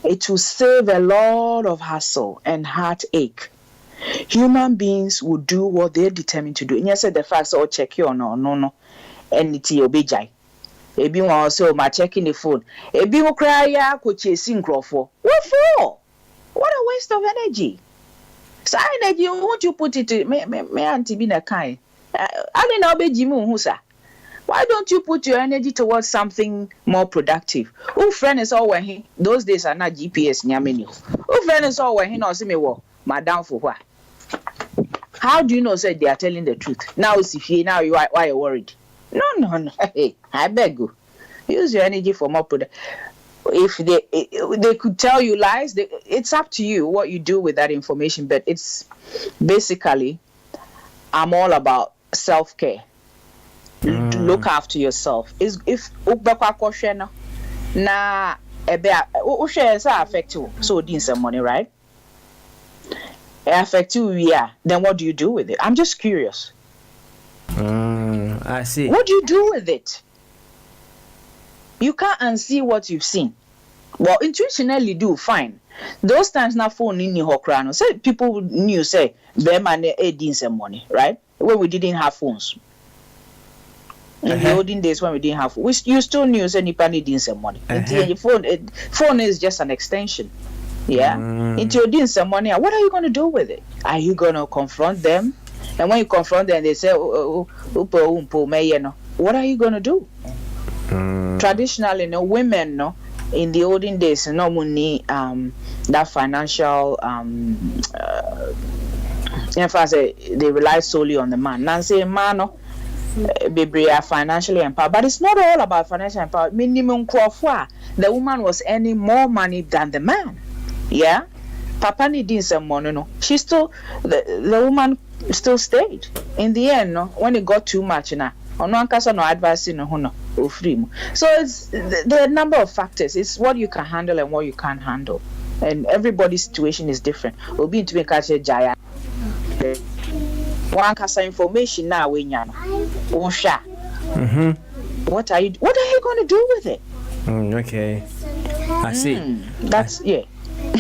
it will save a lot of hassle and heartache. Human beings will do what they're determined to do. And you said the fact, so check you or no, and it's your big. Ebi won also ma checking the phone. Ebi wo cry ya ko chasing crofo. What for? What a waste of energy. So energy won't you put it to me auntie be na kai. I don't know be jimu hu sa. Why don't you put your energy towards something more productive? Who friend is all when those days are not GPS nyameni. Who friend is all when he no see me wo madam for what? How do you know say they are telling the truth? Now see now you why you worried? No. Hey, I beg you. Use your energy for more product. If they could tell you lies, it's up to you what you do with that information. But it's basically, I'm all about self-care. Look after yourself. Is if na affect you, so it some money, right? It affect you, yeah. Then what do you do with it? I'm just curious. I see. What do you do with it? You can't unsee what you've seen. Well, intuitionally do fine. Those times na phone in your crown. Say people knew say Bema ne some money, right? When we didn't have phones. In the olden days when we didn't have you still knew say nipa needing some money. Your phone is just an extension. Yeah. Into your some money. What are you gonna do with it? Are you gonna confront them? And when you confront them, they say, what are you going to do? Traditionally, women, in the olden days, no money, that financial, they rely solely on the man. Nancy, man, baby, are financially empowered. But it's not all about financial empowerment. Minimum crop, the woman was earning more money than the man. Yeah? Papa needing some money, no. She still, the woman still stayed. In the end, no, when it got too much, no advice, no, free. So it's there are a number of factors. It's what you can handle and what you can't handle, and everybody's situation is different. We'll be into me catch a giant. One cast information now when you What are you going to do with it? Okay, I see. That's yeah.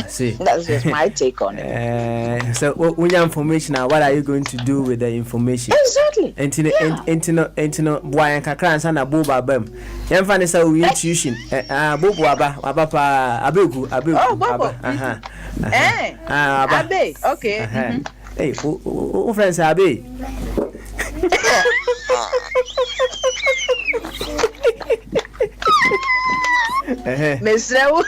See. That's just my take on it. So when your information, what are you going to do with the information? Exactly. Entino boy and kakran sana boba bem. Yan fani sa we intuition. Bobo aba pa abegu. Oh, Bobo. Abe. Okay. Hey, who friends Abe? Mesrewo.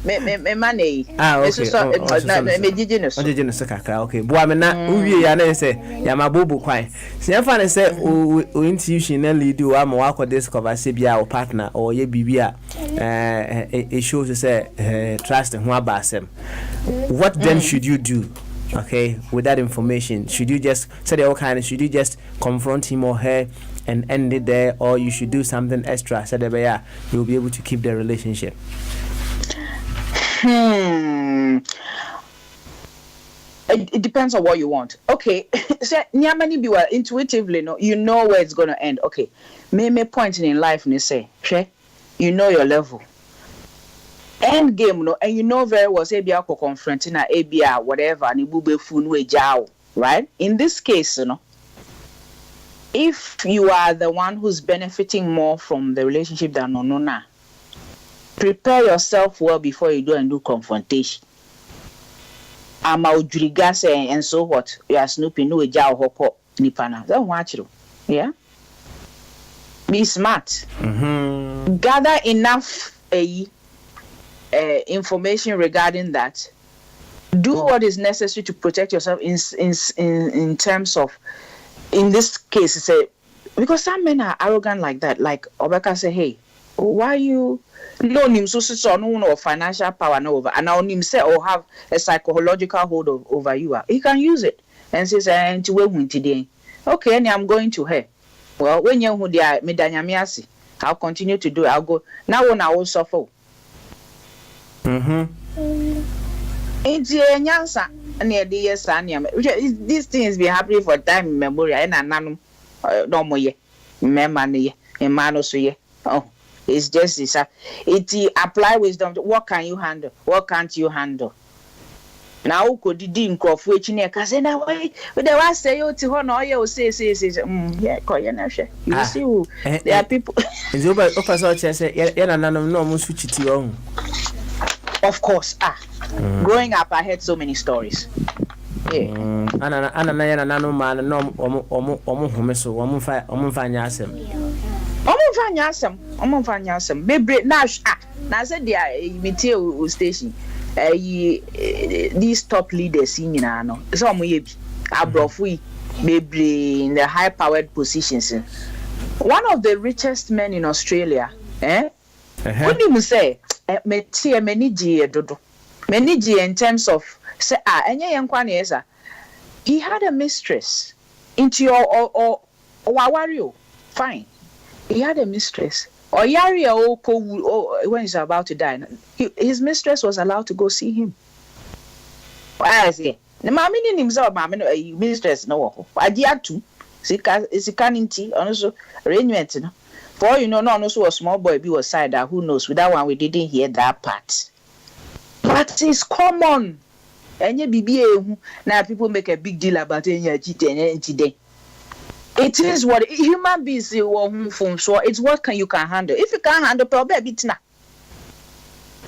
Me money. Okay. Me digenous. Digenous kakra. Okay. Boa me na uwie ya na say ya mabobo kwan. Se yan fani say o intuition na lead you am wa ko discover say bia o partner or ye bibia it shows say trust ho abasem. What then should you do? Okay, with that information, should you just say the kind? Should you just confront him or her and end it there, or you should do something extra so that you'll be able to keep the relationship? It depends on what you want. Okay, so nyamani biwa intuitively, no, you know where it's gonna end. Okay, me pointing in life, and say, you know your level. End game, no, and you know very well, say be confronting a ABR, whatever, and ibube funwe jao, right? In this case, you know, if you are the one who's benefiting more from the relationship than Nonona, prepare yourself well before you go and do confrontation. I'm out and so what? You are snooping no jao hoko nipana. Don't watch you, yeah. Be smart. Gather enough information regarding that. Do what is necessary to protect yourself in terms of, in this case, say, because some men are arrogant like that. Like Obeka say, hey, why you loan him so no financial power no over, and now him say or have a psychological hold over you. He can use it and says, okay, and I'm going to her. Well, when you medanyamiasi, I'll continue to do it. I'll go now when I will suffer. These things be happening for time in memory. And no more ye. Memani ye. Oh, it's just this. It apply wisdom. What can you handle? What can't you handle? Now could the dean crop which in a casena way? But there was say you to honor you say, yeah, you see who there are people. It's over officer say, yeah, no more switch it to own. Of course, growing up, I heard so many stories. Yeah. Baby, now said the material station. These top leaders, you know, some way abroad, baby in the high-powered positions. One of the richest men in Australia, what do you say? Many in terms of say he had a mistress into your or fine. He had a mistress or yari or when he's about to die. His mistress was allowed to go see him. Why is he? The mammy himself, mammy mistress no. I did too. Is a canning also arrangement. For you know, no, so a small boy be was side that who knows. With that one, we didn't hear that part. But it's common. And you be now people make a big deal about it today. It is what human beings from so it's what you can handle. If you can't handle problem, it's not.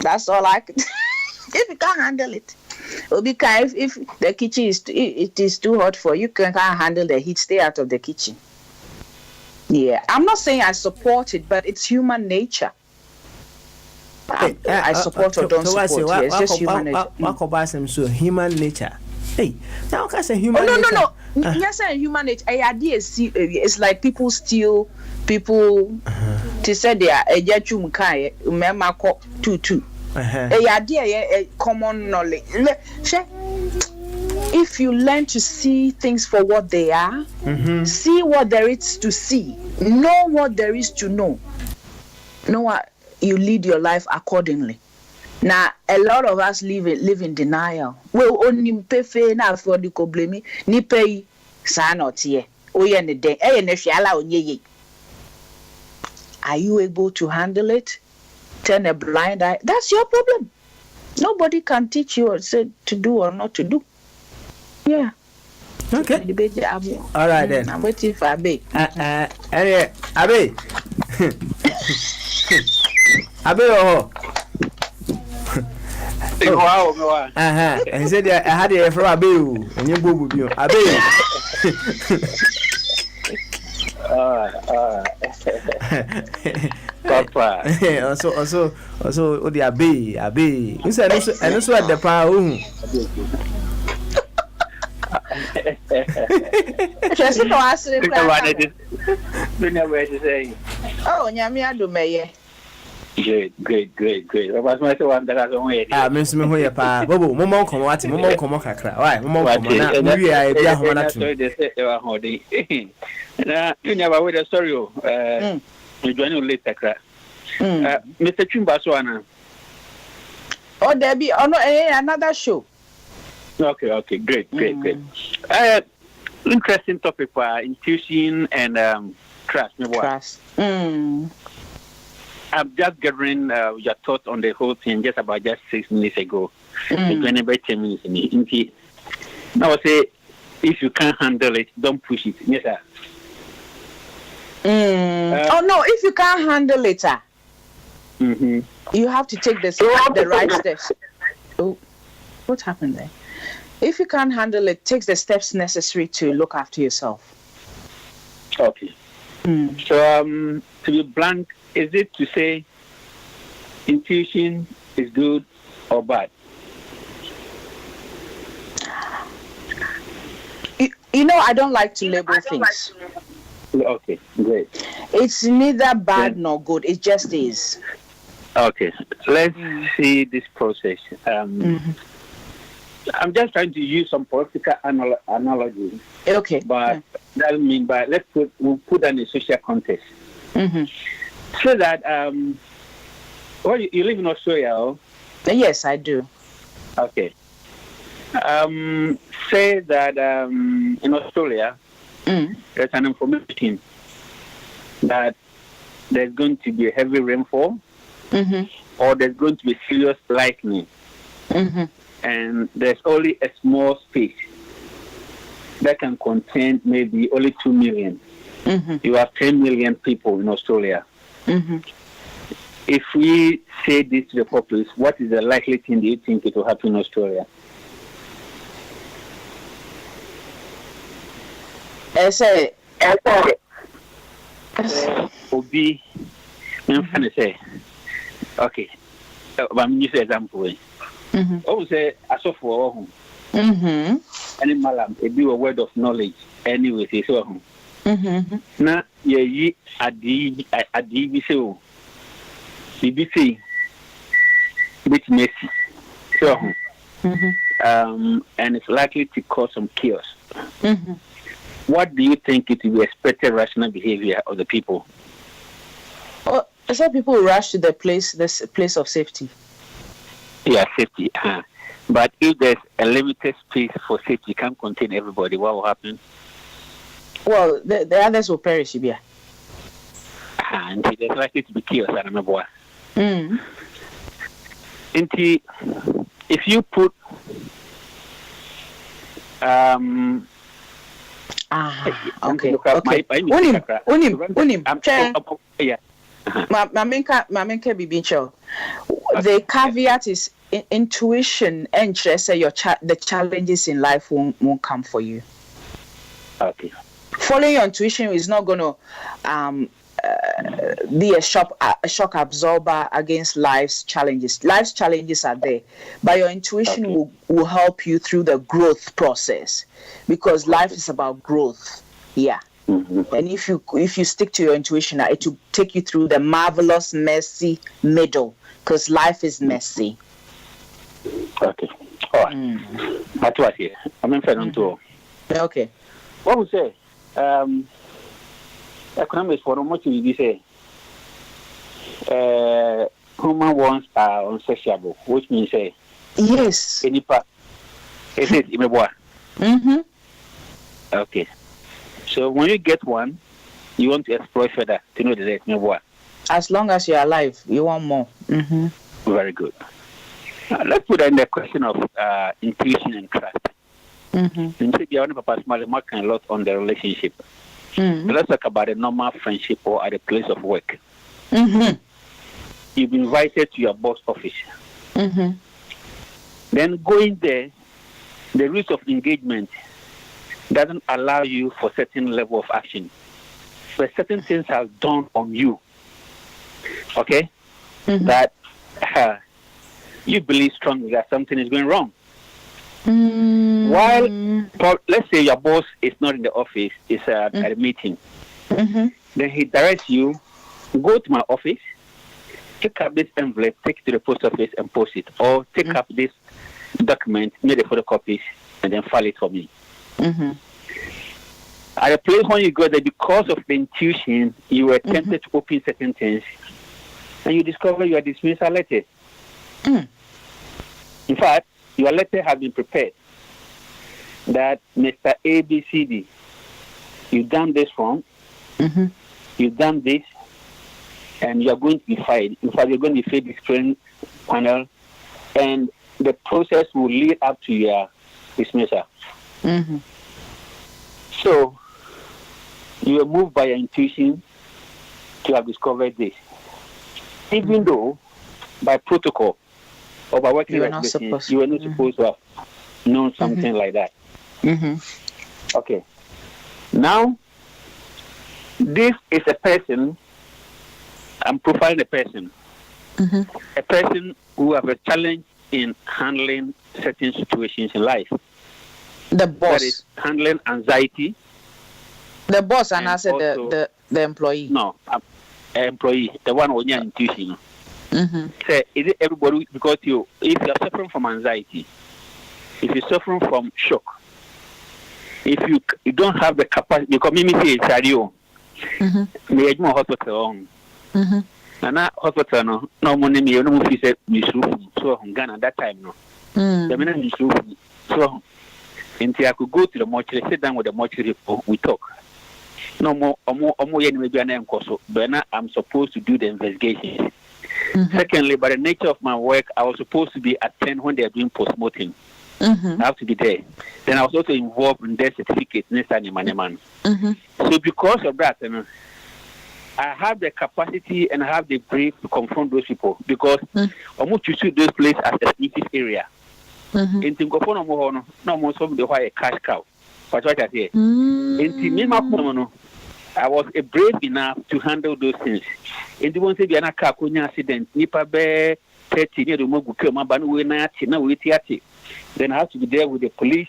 That's all I can. If you can't handle it. Because if the kitchen is too hot for you, can't handle the heat, stay out of the kitchen. Yeah, I'm not saying I support it, but it's human nature. I support or don't support. It's just human nature. So human nature. Hey, now can say human nature. No. Yes, human nature. It's like people steal. People to say they are a jachum kai. Remember, two. A common knowledge. If you learn to see things for what they are, see what there is to see, know what there is to know what you lead your life accordingly. Now, a lot of us live in denial. We only pay fair now for the blame ni pay sanot here. Oh, yeah, the day. Are you able to handle it? Turn a blind eye. That's your problem. Nobody can teach you or say to do or not to do. Yeah. Okay. All right then. I'm waiting for Abe. Abe. Abe, oh. Wow. And said I had a for Abe, and you go with you. Abe. Papa. Also, the Abe. You said, and also at the power. Just no answer. Oh, Nyamia do me. Great. What was my one that I don't wait? Miss me, who pa, Bobo, Momo, come what, Momo, come kakra. Why, Momo, we are a Homana to. You never wait a story. You join you later. Mr. Chimbaswana. Oh, there be another show. Okay, great. Interesting topic for intuition and trust. Trust. I'm just gathering your thoughts on the whole thing just 6 minutes ago. It's been about 10 minutes in me. Now I say, if you can't handle it, don't push it. Yes, sir. Oh no, if you can't handle it, you have to take the right steps. Oh, what happened there? If you can't handle it, take the steps necessary to look after yourself. Okay. So, to be blunt, is it to say intuition is good or bad? You know, I don't like to label things. Okay, great. It's neither bad nor good. It just is. Okay, let's see this process. I'm just trying to use some political analogy. Okay. But that doesn't mean by we'll put that in a social context. So that well, you live in Australia, oh? Yes, I do. Okay. Say that in Australia there's an information that there's going to be a heavy rainfall or there's going to be serious lightning. And there's only a small space that can contain maybe only 2 million. You have 10 million people in Australia. If we say this to the populace, what is the likely thing do you think it will happen in Australia? Obi, I'm trying to say, okay, I'm using an example. Oh, say, I saw for any malam, it be a word of knowledge. Anyway, say so. Now, ye adi so. BBC, bit messy. So, and it's likely to cause some chaos. What do you think it will be expected rational behavior of the people? Oh, some people rush to this place of safety. Yeah, safety. But if there's a limited space for safety, you can't contain everybody, what will happen? Well, the others will perish, yeah. And there's likely to be chaos, I remember what. If you put okay. Mamenka Bibincho. The caveat is intuition and say the challenges in life won't come for you. Okay. Following your intuition is not going to be a shock absorber against life's challenges. Life's challenges are there, but your intuition will help you through the growth process, because life is about growth. Yeah. And if you stick to your intuition, it will take you through the marvelous, messy middle, because life is messy. Okay. All right. That's what here. I'm in front of Okay. What would say? Economics for much you say. Human wants are unsatiable, which means say yes. Any part. Is it Imeboa? Okay. So when you get one, you want to explore further to know the rest. Imeboa. As long as you're alive, you want more. Very good. Let's put in the question of intuition and trust. Mm-hmm. You working a lot on the relationship. Mm-hmm. Let's talk about a normal friendship or at a place of work. Mm-hmm. You've been invited to your boss office. Mm-hmm. Then going there, the rules of engagement doesn't allow you for certain level of action. But certain things are done on you. Okay? Mm-hmm. That you believe strongly that something is going wrong. Mm-hmm. While, let's say your boss is not in the office, is at a meeting. Mm-hmm. Then he directs you, go to my office, take up this envelope, take it to the post office and post it. Or take up this document, make the photocopies, and then file it for me. Mm-hmm. At a place when you go there, because of the intuition, you were tempted to open certain things, and you discover your dismissal letter. Mm. In fact, your letter has been prepared that Mr. ABCD, you've done this wrong, you've done this, and you are going to be fired. In fact, you're going to be fired discipline panel, and the process will lead up to your dismissal. Mm-hmm. So, you are moved by your intuition to have discovered this. Even though, by protocol, or by working with business, you were not supposed to have known something like that. Mm-hmm. Okay. Now, this is a person, I'm profiling a person. Mm-hmm. A person who have a challenge in handling certain situations in life. The boss. That is handling anxiety. The boss, and I said the employee. No, employee, the one with your intuition. Mm-hmm. So is it everybody? Because if you are suffering from anxiety, if you're suffering from shock, if you don't have the capacity, because me say it's you, me more hospital on. And that hospital no money me no more say so Ghana that time no. The minute so until I could go to the mortuary, sit down with the mortuary people, we talk. No more, maybe I'm supposed to do the investigation. Mm-hmm. Secondly, by the nature of my work, I was supposed to be at 10 when they are doing post-mortem. Mm-hmm. I have to be there. Then I was also involved in death certificate next time in Maneman. So because of that, I have the capacity and I have the brave to confront those people because I'm going to choose those places as a exclusive area. In Sankofa, no more so the why a cash cow. But what I say, in I was brave enough to handle those things. In the one say be an accident, nipa be 30 near the Mogu, my banu now we then I have to be there with the police.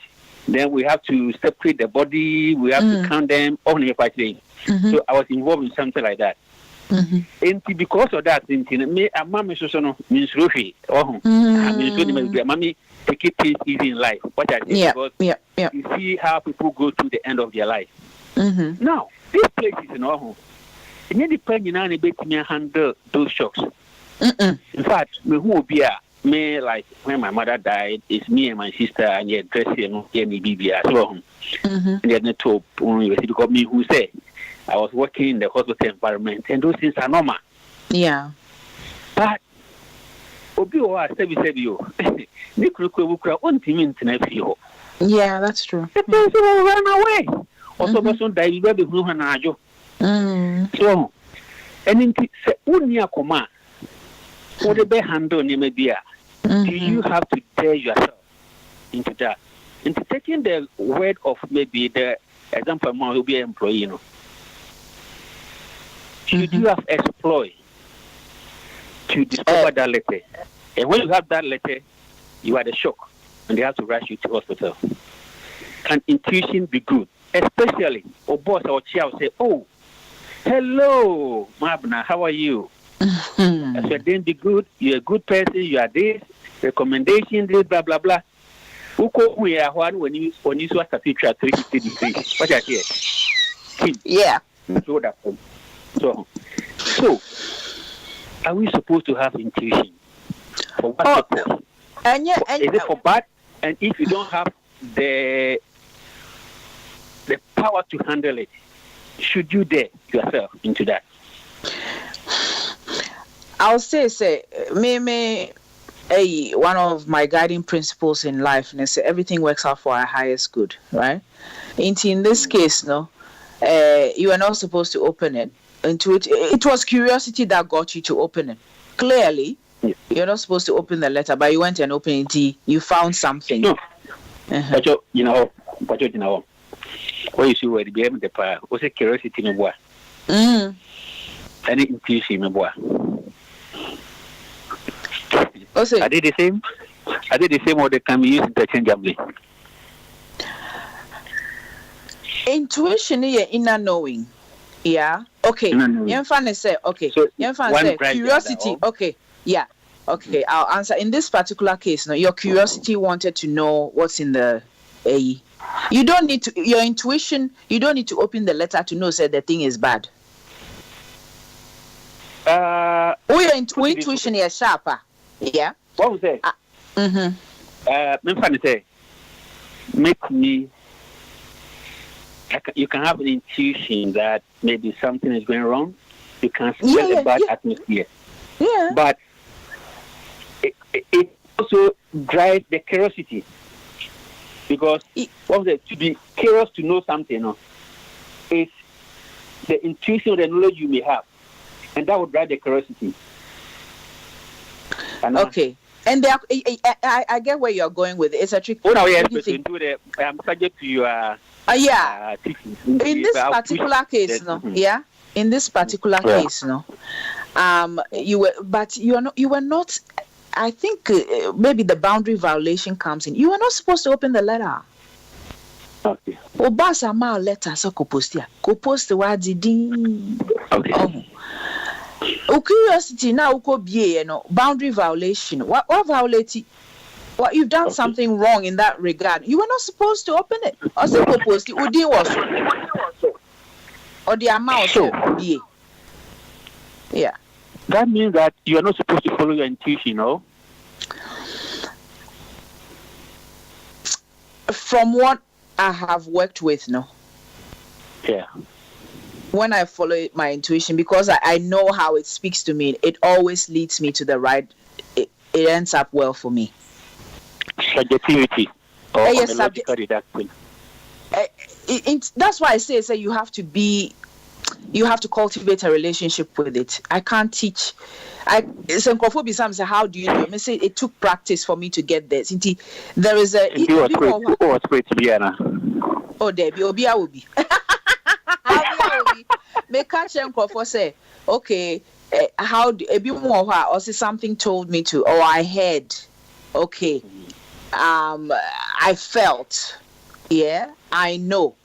Then we have to separate the body. We have to count them only if I say. So I was involved in something like that. And because of that, me and mommy so no means Rufi. Oh, I mean, mommy take it easy in life. What I say because you see how people go through the end of their life. Now, this place is in our home. It may depend on how me handle those shocks. In fact, me who will be me like when my mother died, it's me and my sister and your dressing and me baby as well. And they had no top because me who say I was working in the hospital environment and those things are normal. Yeah. But obi o sabi you. Ni kukura on team in yeah, that's true. The person will run away. Also, person die you be who na ajo. So, and in say unia koma. What the be handle ni maybe do you have to dare yourself into that? Into taking the word of maybe the example will be an employee, you know. Should you have exploit to discover that letter? And when you have that letter, you are the shock and they have to rush you to hospital. Can intuition be good? Especially, or boss or chair will say, oh, hello, Mabna, how are you? I said, then be good, you're a good person, you are this, recommendation, this, blah, blah, blah. Who call me when you saw a picture at 350 degrees? What I hear? Yeah. So, are we supposed to have intuition? For what purpose? Is it for bad? And if you don't have the power to handle it, should you dare yourself into that? I'll say, me, one of my guiding principles in life, and I say everything works out for our highest good, right? In this case, no, you are not supposed to open it. It was curiosity that got you to open it. Clearly, you're not supposed to open the letter, but you went and opened it. You found something. No. But you know, what you see where the behavior the power was a curiosity in boy. Any intuition in boy. I did the same. Or they can be used interchangeably. Intuition is inner knowing. Yeah. Okay. Say okay. So say curiosity. Okay. Yeah. Okay. I'll answer. In this particular case, your curiosity wanted to know what's in the AE. You don't need to. Your intuition. You don't need to open the letter to know that the thing is bad. Your intuition is sharper. Yeah. What was that? Say, make me. You can have an intuition that maybe something is going wrong. You can smell a bad atmosphere. Yeah. But it also drives the curiosity. Because to be curious to know something is the intuition or the knowledge you may have. And that would drive the curiosity. Okay. And I get where you're going with it. It's a trick. I'm subject to your in this particular case, in this particular case, you were not. I think maybe the boundary violation comes in. You were not supposed to open the letter. Okay. Obasa ma letter so kopostia. Kopost wadidi. Okay. Curiosity now uko be boundary violation. What violate? What you've done something wrong in that regard. You were not supposed to open it. Or say post it udi was or the amount be. Yeah. That means that you are not supposed to follow your intuition, no? From what I have worked with, no. Yeah. When I follow my intuition, because I know how it speaks to me, it always leads me to the right. It ends up well for me. Subjectivity or logical deduction. That's why I say you have to cultivate a relationship with it. I can't teach. Sankofa say, how do you know? I say it took practice for me to get there. There is a. Oh, Debbie, Obia will be. Make Sankofa say, okay, how do a bit more or say something told me to, or I heard, okay, I felt, I know.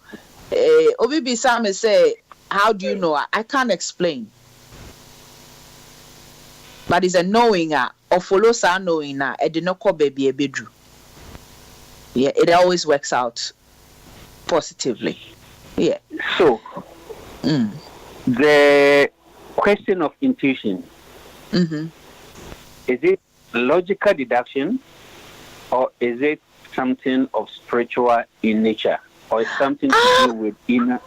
Obi Sam say, how do you know? I can't explain. But it's a knowing or follow sa knowing I did not call baby a bedroom. Yeah, it always works out positively. Yeah. So the question of intuition, is it logical deduction or is it something of spiritual in nature or is something to do with inner?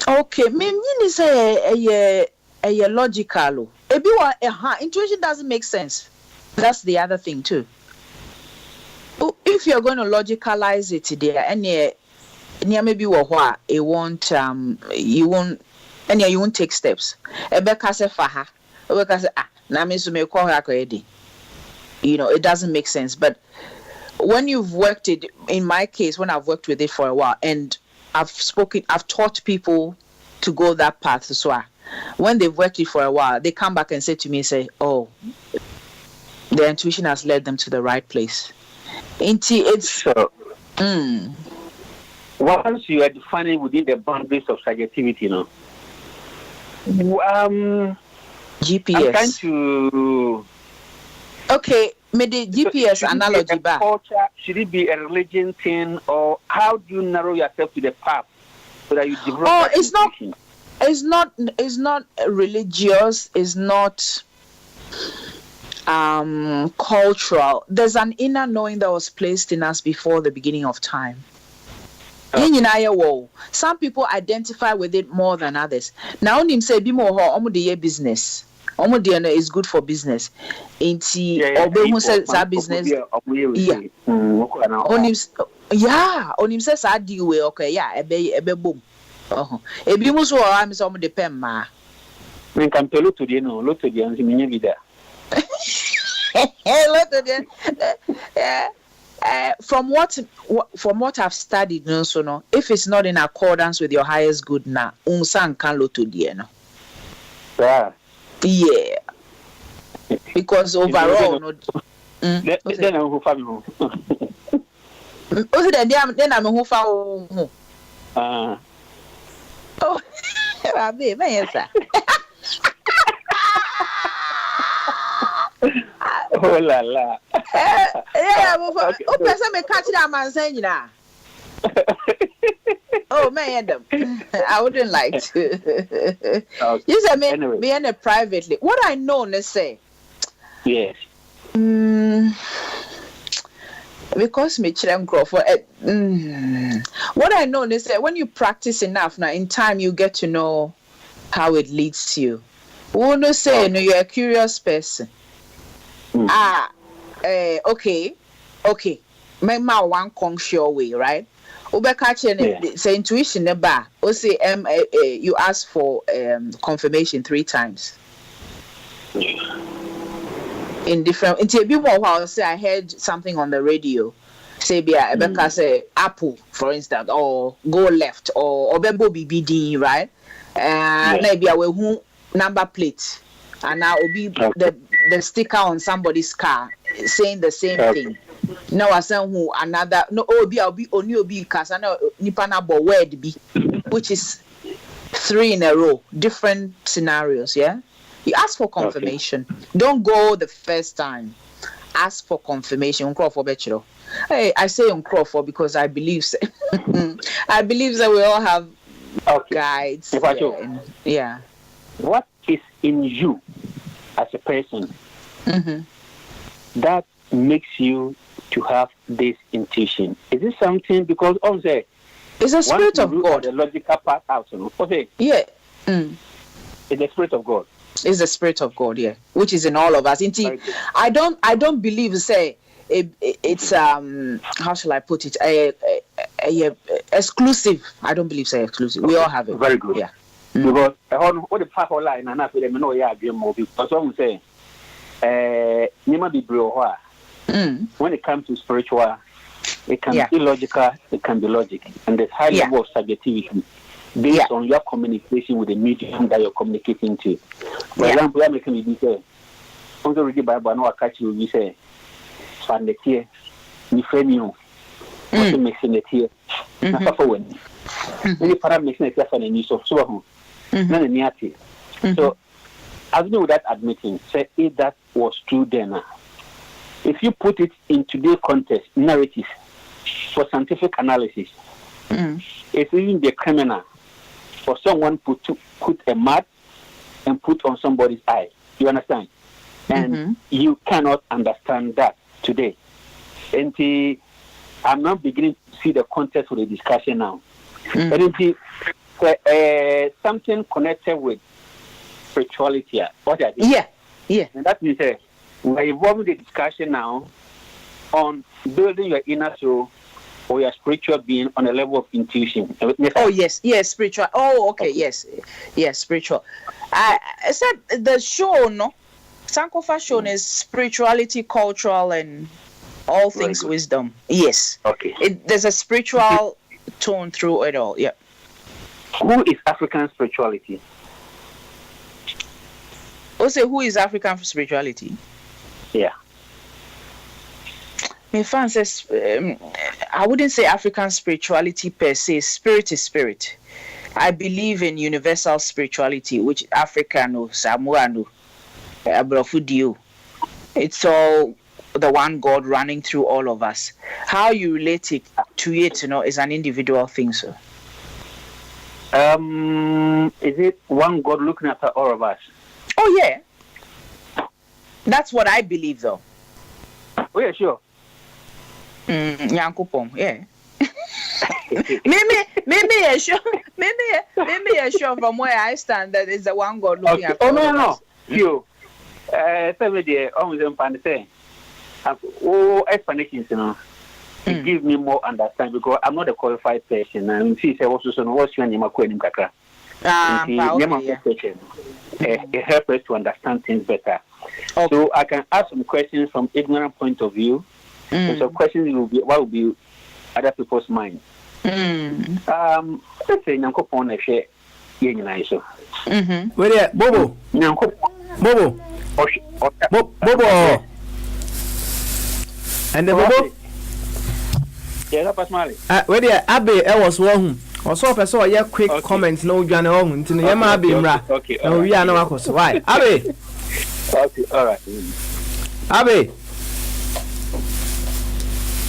Okay, me say a logical. Intuition doesn't make sense. That's the other thing too. If you're going to logicalize it there, and maybe it won't you won't take steps. Ebeka say faha. Ebeka say na me so me call her already. It doesn't make sense. But when you've worked it, in my case, when I've worked with it for a while, and I've taught people to go that path as well. When they've worked it for a while, they come back and say to me, oh, their intuition has led them to the right place. It's so. Once you are defining within the boundaries of subjectivity, GPS. I'm trying to. Okay, maybe GPS analogy back. Culture, should it be a religion thing, or how do you narrow yourself to the path so that you develop? Oh, it's not religious. It's not cultural. There's an inner knowing that was placed in us before the beginning of time. Some people identify with it more than others. Now, him say be more business. Omo is good for business. Inti obehu says that business. Yeah. Onim says that deal we okay. Yeah, ebe boom. Ebi muso wa mi so omo depend ma. Men kan pelo to die no, lo to die nsi menye bi da. From what I've studied, no, if it's not in accordance with your highest good, na unsan kan lo to die no. Yeah. Because overall, no. Then I'm who family home. Then I'm who found. Oh, baby, yes, sir. Oh la la. Yeah, oh, person me catch that man saying na. Oh man, I wouldn't like to. Okay. You said me and it privately. What I know, let's say. Yes. Because me children grow for what I know, let's say when you practice enough now, in time you get to know how it leads you. Wouldn't say no, you're a curious person. Okay. Make my one conscious way, right? Say intuition eba. O say you ask for confirmation 3 times. In different while say I heard something on the radio. Say Rebecca say apple, for instance, or go left or bebo BBD, right? Maybe I will who number plate. And now will be the sticker on somebody's car saying the same thing. Now I say who another no I'll be only obi cause I know nipa na bo word be, which is 3 in a row, different scenarios. Yeah, you ask for confirmation. Don't go the first time. Ask for confirmation. Hey, I say uncrow because I believe I believe that we all have guides. Yeah. What is in you as a person that makes you to have this intuition? Is it something because also it's a spirit of God? The logical part out. Okay. Yeah. It's the spirit of God. It's the spirit of God, yeah, which is in all of us. Indeed, I don't believe say it's how shall I put it? Exclusive. I don't believe say exclusive. We all have it. Very good. Yeah. Because what the part of line and after them know because some say be when it comes to spiritual, it can be illogical, it can be logic, and there's high level of subjectivity based on your communication with the medium that you're communicating to. For example, I'm making me say, also read the Bible, no, I catch you, we say, find the tear, you frame you, also mixing the tear, not for when. Many parameters make it for the news of so So, as you without admitting, say if that was true then. If you put it in today's context, narrative, for scientific analysis, it's even the criminal for someone put a mud and put on somebody's eye. You understand? And you cannot understand that today. And I'm not beginning to see the context of the discussion now. But something connected with spirituality. What are they? Yeah. And that means we're involving the discussion now on building your inner soul or your spiritual being on a level of intuition. Oh yes, spiritual. Oh okay, yes, spiritual. I said the show, no, Sankofa show is spirituality, cultural, and all things wisdom. Yes. Okay. There's a spiritual tone through it all. Yeah. Who is African spirituality? Also, who is African spirituality? Yeah. My fan says, I wouldn't say African spirituality per se. Spirit is spirit. I believe in universal spirituality, which African, Samoan, Abrofudio. It's all the one God running through all of us. How you relate it to it, is an individual thing, sir. Is it one God looking after all of us? Oh yeah. That's what I believe, though. Oh yeah, sure. Nyankopon, yeah. maybe sure from where I stand that is the one God looking after. Oh no. You, somebody always understand. Oh, explanations, it gives me more understanding because I'm not a qualified person. And she said, "What's your name?" It helps us to understand things better. Okay. So I can ask some questions from ignorant point of view. And some questions will be what will be other people's mind. Let's say Sankofa na share yenina so. Where Bobo? Bobo. Bobo. And the Bobo. Yeah, that's Mali. Where the Abe was one. Also, I saw your quick comments. No, Jan, into the Yama Bimra. Okay, no, we are no across. Why, Abe? Okay, all right. Abe.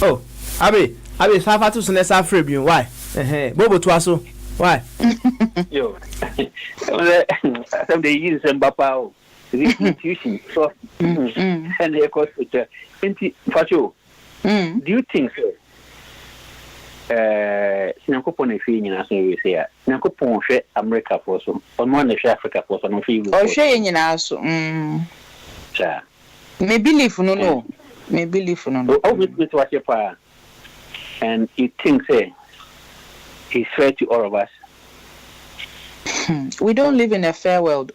Oh, Abe. Safa to Sunessa Fribune. Why? Bobo Twasso. Why? Yo, some they use some Bapao. The institution. So, and they cost it. Facho, do you think so? Sankofa na fi nyina so we say Sankofa hwe America for so ono na hwe Africa for so no fi you o hwe nyina so cha me believe no o with what you pa and you think say he's fair to all of us. We don't live in a fair world.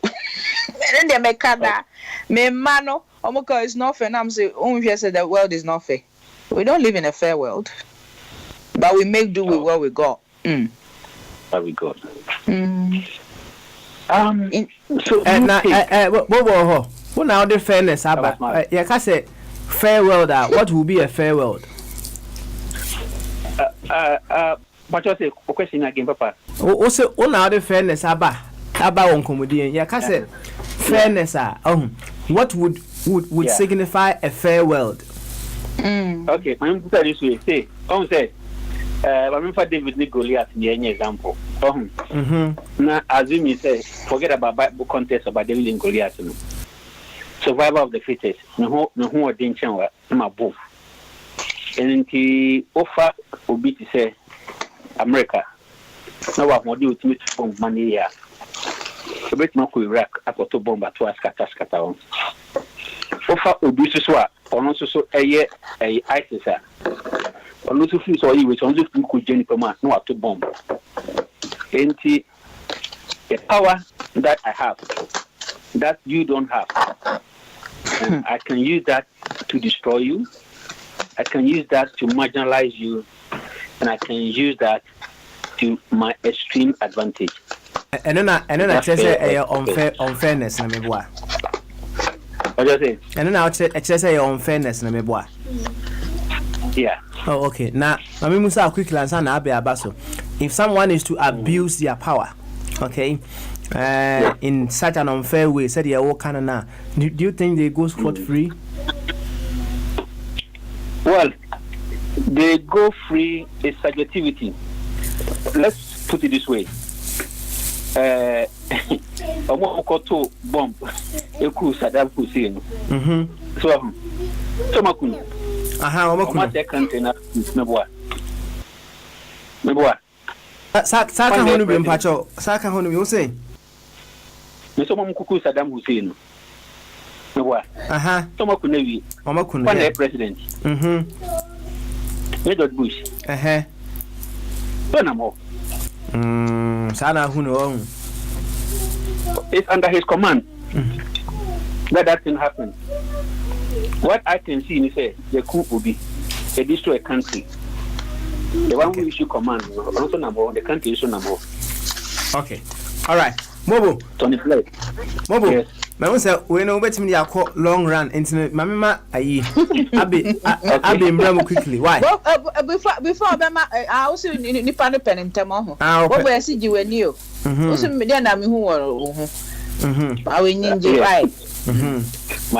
And they make that me mano omoka is not fair. I'm say only say the world is not fair. We don't live in a fair world. But we make do with what we got. What we got. So what now the fairness about? Yeah, can say fair world. What will be a fair world? But you say question again, Papa. Also, now the fairness about on comedy. Yeah, can say fairness. What would signify a fair world? Okay, I'm going to this way. Say, say. For David ni Goliath ni any example. Now, as you say, forget about Bible context about David and Goliath. Survival of the fittest. No who danger wa ma both. And the offer will be to say America. Now what more do to from money here? A bit more Iraq after to bomb to scatter. Offer will be so also so a year ISIS. A lot of things are you with only could Jennifer Man, no to bomb. And the power that I have, that you don't have, and I can use that to destroy you, I can use that to marginalize you, and I can use that to my extreme advantage. And then I say unfairness, na me boa. What do you say? And then I say unfairness, na me boa. Yeah. Oh, okay. Now, I mean, Musa, quickly answer na abe abaso. If someone is to abuse their power, okay, in such an unfair way, said yeah, what kind of now? Do you think they go scot free? Well, they go free is subjectivity. Let's put it this way. Omokoto bomb. Eku Saddam Hussein. So makunu. Aha, omakunu. Meboa. Saka honu bi mpacho. Saka honu bi o say. Me so mamukuku Saddam Hussein. Meboa. Aha. So makunu wi. Omakunu. When president. George Bush. So na mo. Sana hunu on. It's under his command that thing happened. What I can see is the coup will be they destroy a country. The one who issue command, also number the country issue number. Okay, all right. Mobo. Tony Play. Mobo. Yes. My say we know bet me akọ long run into mama ayi. Abi mbramo quickly. Why? Before I also nipa no pen ntem ho. What we see you when you. Also me dey na me hu wo ho. I will ninja right.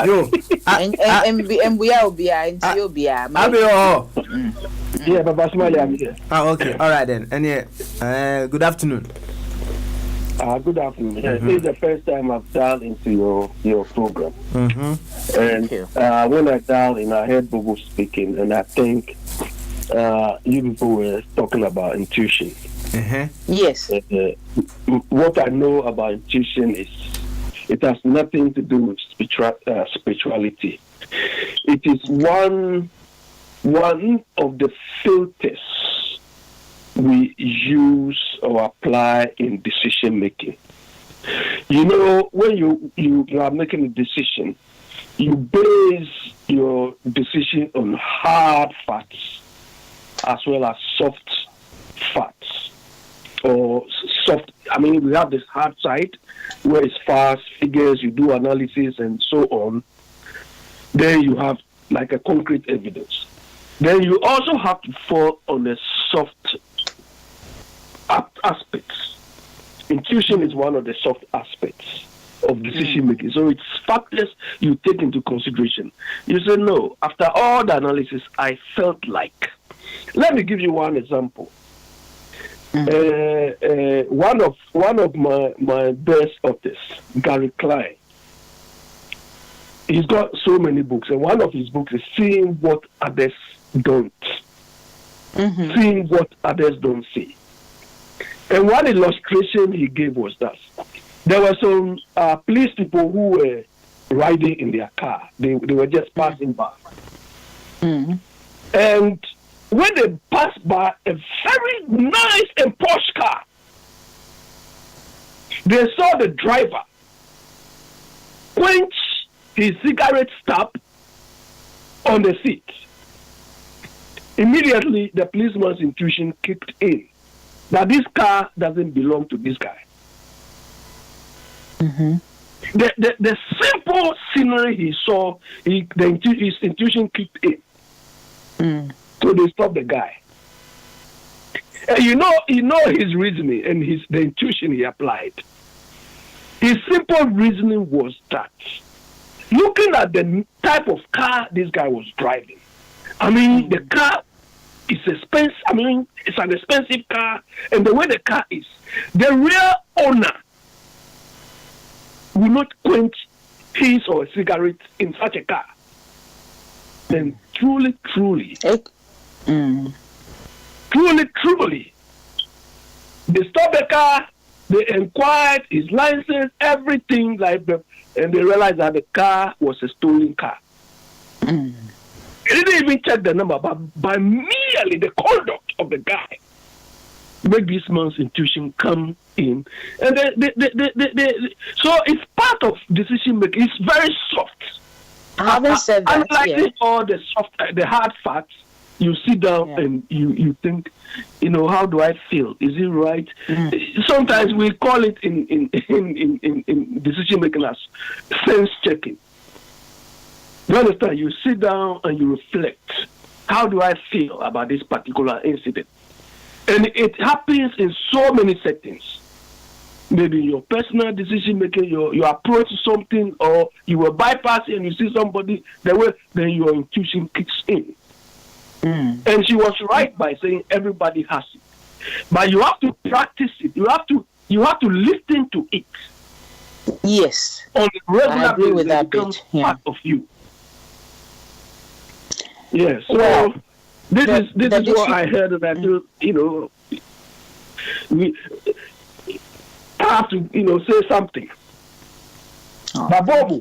Yo, and we are be Ethiopia. Yeah, Papa Smiley, I'm here. Okay, all right then. And yeah, good afternoon. Good afternoon. This is the first time I've dialed into your program. And when I dialed in, I heard Bobo speaking, and I think you people were talking about intuition. Yes. What I know about intuition is It has nothing to do with spirituality. It is one of the filters we use or apply in decision making. You know, when you are making a decision, you base your decision on hard facts as well as soft facts. Or soft, I mean, we have this hard side where it's fast figures, you do analysis and so on. Then you have like a concrete evidence. Then you also have to fall on the soft aspects. Intuition is one of the soft aspects of decision making. So it's factors you take into consideration. You say, no, after all the analysis, I felt like. Let me give you one example. One of my best authors, Gary Klein, he's got so many books, and one of his books is Seeing What Others Don't. Seeing what others don't see. And one illustration he gave was that there were some police people who were riding in their car. They were just passing by. And when they passed by a very nice and posh car, they saw the driver quench his cigarette stub on the seat. Immediately, the policeman's intuition kicked in that this car doesn't belong to this guy. The simple scenery he saw, his intuition kicked in. So they stopped the guy. And you know his reasoning and the intuition he applied. His simple reasoning was that, looking at the type of car this guy was driving, I mean, the car is expensive. I mean, it's an expensive car, and the way the car is, the real owner will not quench his or a cigarette in such a car. And truly, they stopped the car, they inquired his license, everything like that, and they realized that the car was a stolen car. They didn't even check the number, but by merely the conduct of the guy, make this man's intuition come in. And so it's part of decision making. It's very soft. Having said that, unlike all the soft, the hard facts, you sit down and you think, how do I feel? Is it right? Sometimes we call it in decision making as sense checking. You understand? You sit down and you reflect. How do I feel about this particular incident? And it happens in so many settings. Maybe your personal decision making, your approach to something, or you were bypassing and you see somebody, then your intuition kicks in. And she was right by saying everybody has it, but you have to practice it. You have to listen to it. Yes, on a regular I agree with basis. that bit. Yeah. Part of you. Yes. So this is what I heard, and I feel we have to say something. But Bob,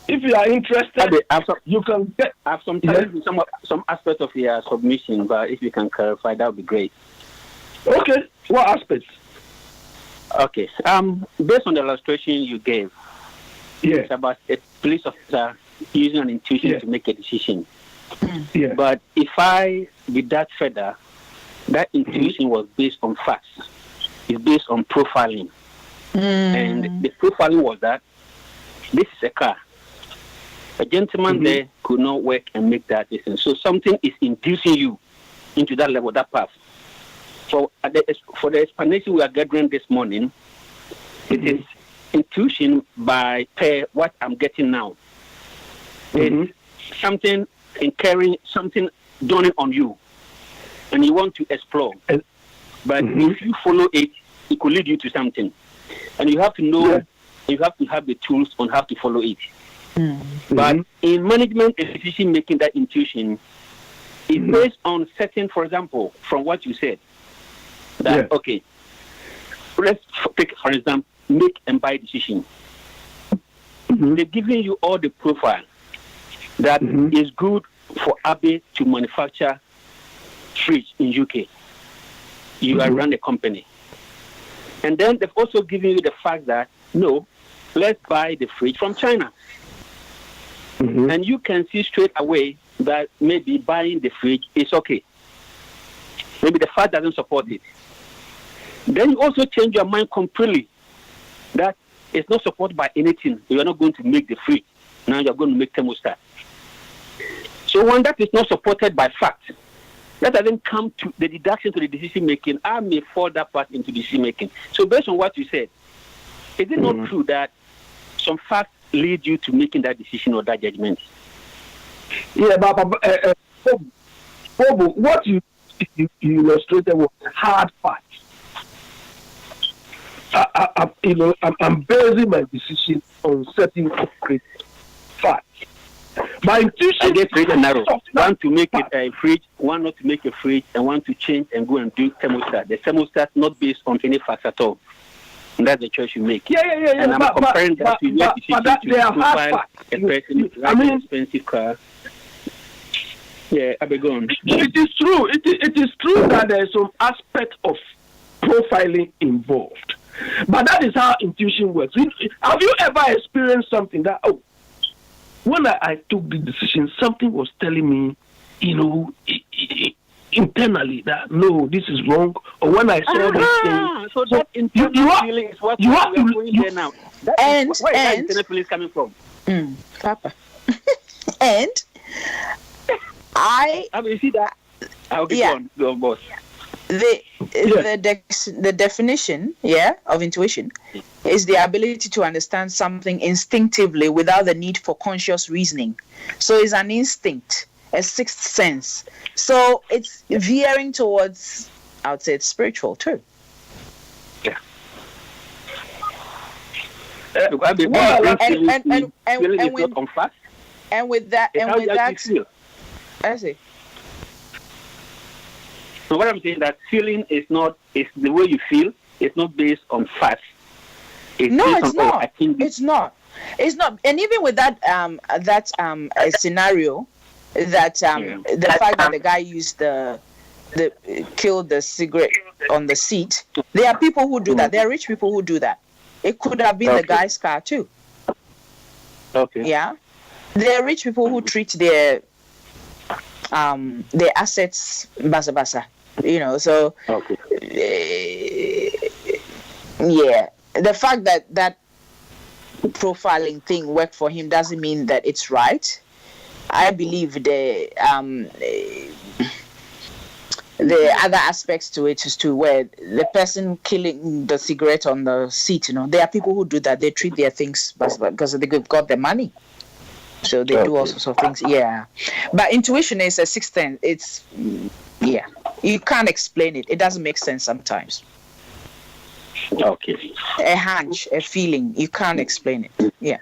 if you are interested, you can get. I have some aspect of your submission, but if you can clarify, that would be great. Okay. What aspects? Okay. Based on the illustration you gave, it's about a police officer using an intuition to make a decision. Yeah. But if I did that further, that intuition was based on facts. It's based on profiling. And the profiling was that this is a car. A gentleman there could not work and make that decision. So something is inducing you into that level, that path. So for the explanation we are gathering this morning, it is intuition by what I'm getting now. It's something incurring, something dawning on you, and you want to explore. But if you follow it, it could lead you to something. And you have to know, you have to have the tools on how to follow it. But in management and decision making, that intuition is based on certain, for example, from what you said, that, okay, let's take, for example, make and buy decision. they've given you all the profile that is good for Abbey to manufacture fridge in UK. You are run a company. And then they've also given you the fact that, no, let's buy the fridge from China. And you can see straight away that maybe buying the fridge is okay. Maybe the fact doesn't support it. Then you also change your mind completely that it's not supported by anything. You are not going to make the fridge. Now you're going to make thermostat. So when that is not supported by fact, that doesn't come to the deduction to the decision making. I may fall that part into decision making. So based on what you said, is it not true that some facts lead you to making that decision or that judgment? Yeah, but Bobo, what you illustrated was hard facts. I'm basing my decision on certain concrete facts. My intuition, I guess very narrow. One to make it a fridge, one not to make a fridge, and one to change and go and do thermostat. The thermostat not based on any facts at all. And that's the choice you make. Yeah. And I'm comparing that to your decision to profile a person with an expensive car. Yeah, I be gone. It is true. It is true that there is some aspect of profiling involved. But that is how intuition works. Have you ever experienced something that, when I took the decision, something was telling me, internally that, no, this is wrong. Or when I saw this thing. So that internal feeling is what we are going there now. Where is that internal feeling coming from? Papa. And I mean, you see that? I'll be gone, boss. The definition, of intuition is the ability to understand something instinctively without the need for conscious reasoning. So it's an instinct, a sixth sense. So it's veering towards, I would say it's spiritual too. Yeah. And with that, I see. So what I'm saying that feeling is the way you feel. It's not based on facts. It's not. It's not. And even with that scenario, that the fact that the guy used killed the cigarette on the seat, there are people who do that. There are rich people who do that. It could have been the guy's car too. Okay. Yeah. There are rich people who treat their assets basa. So the fact that profiling thing worked for him doesn't mean that it's right. I believe the other aspects to it is to where the person killing the cigarette on the seat, there are people who do that. They treat their things because they've got the money. So they do all sorts of things. Yeah. But intuition is a sixth sense. It's, you can't explain it. It doesn't make sense sometimes. Okay. A hunch, a feeling. You can't explain it. Yeah.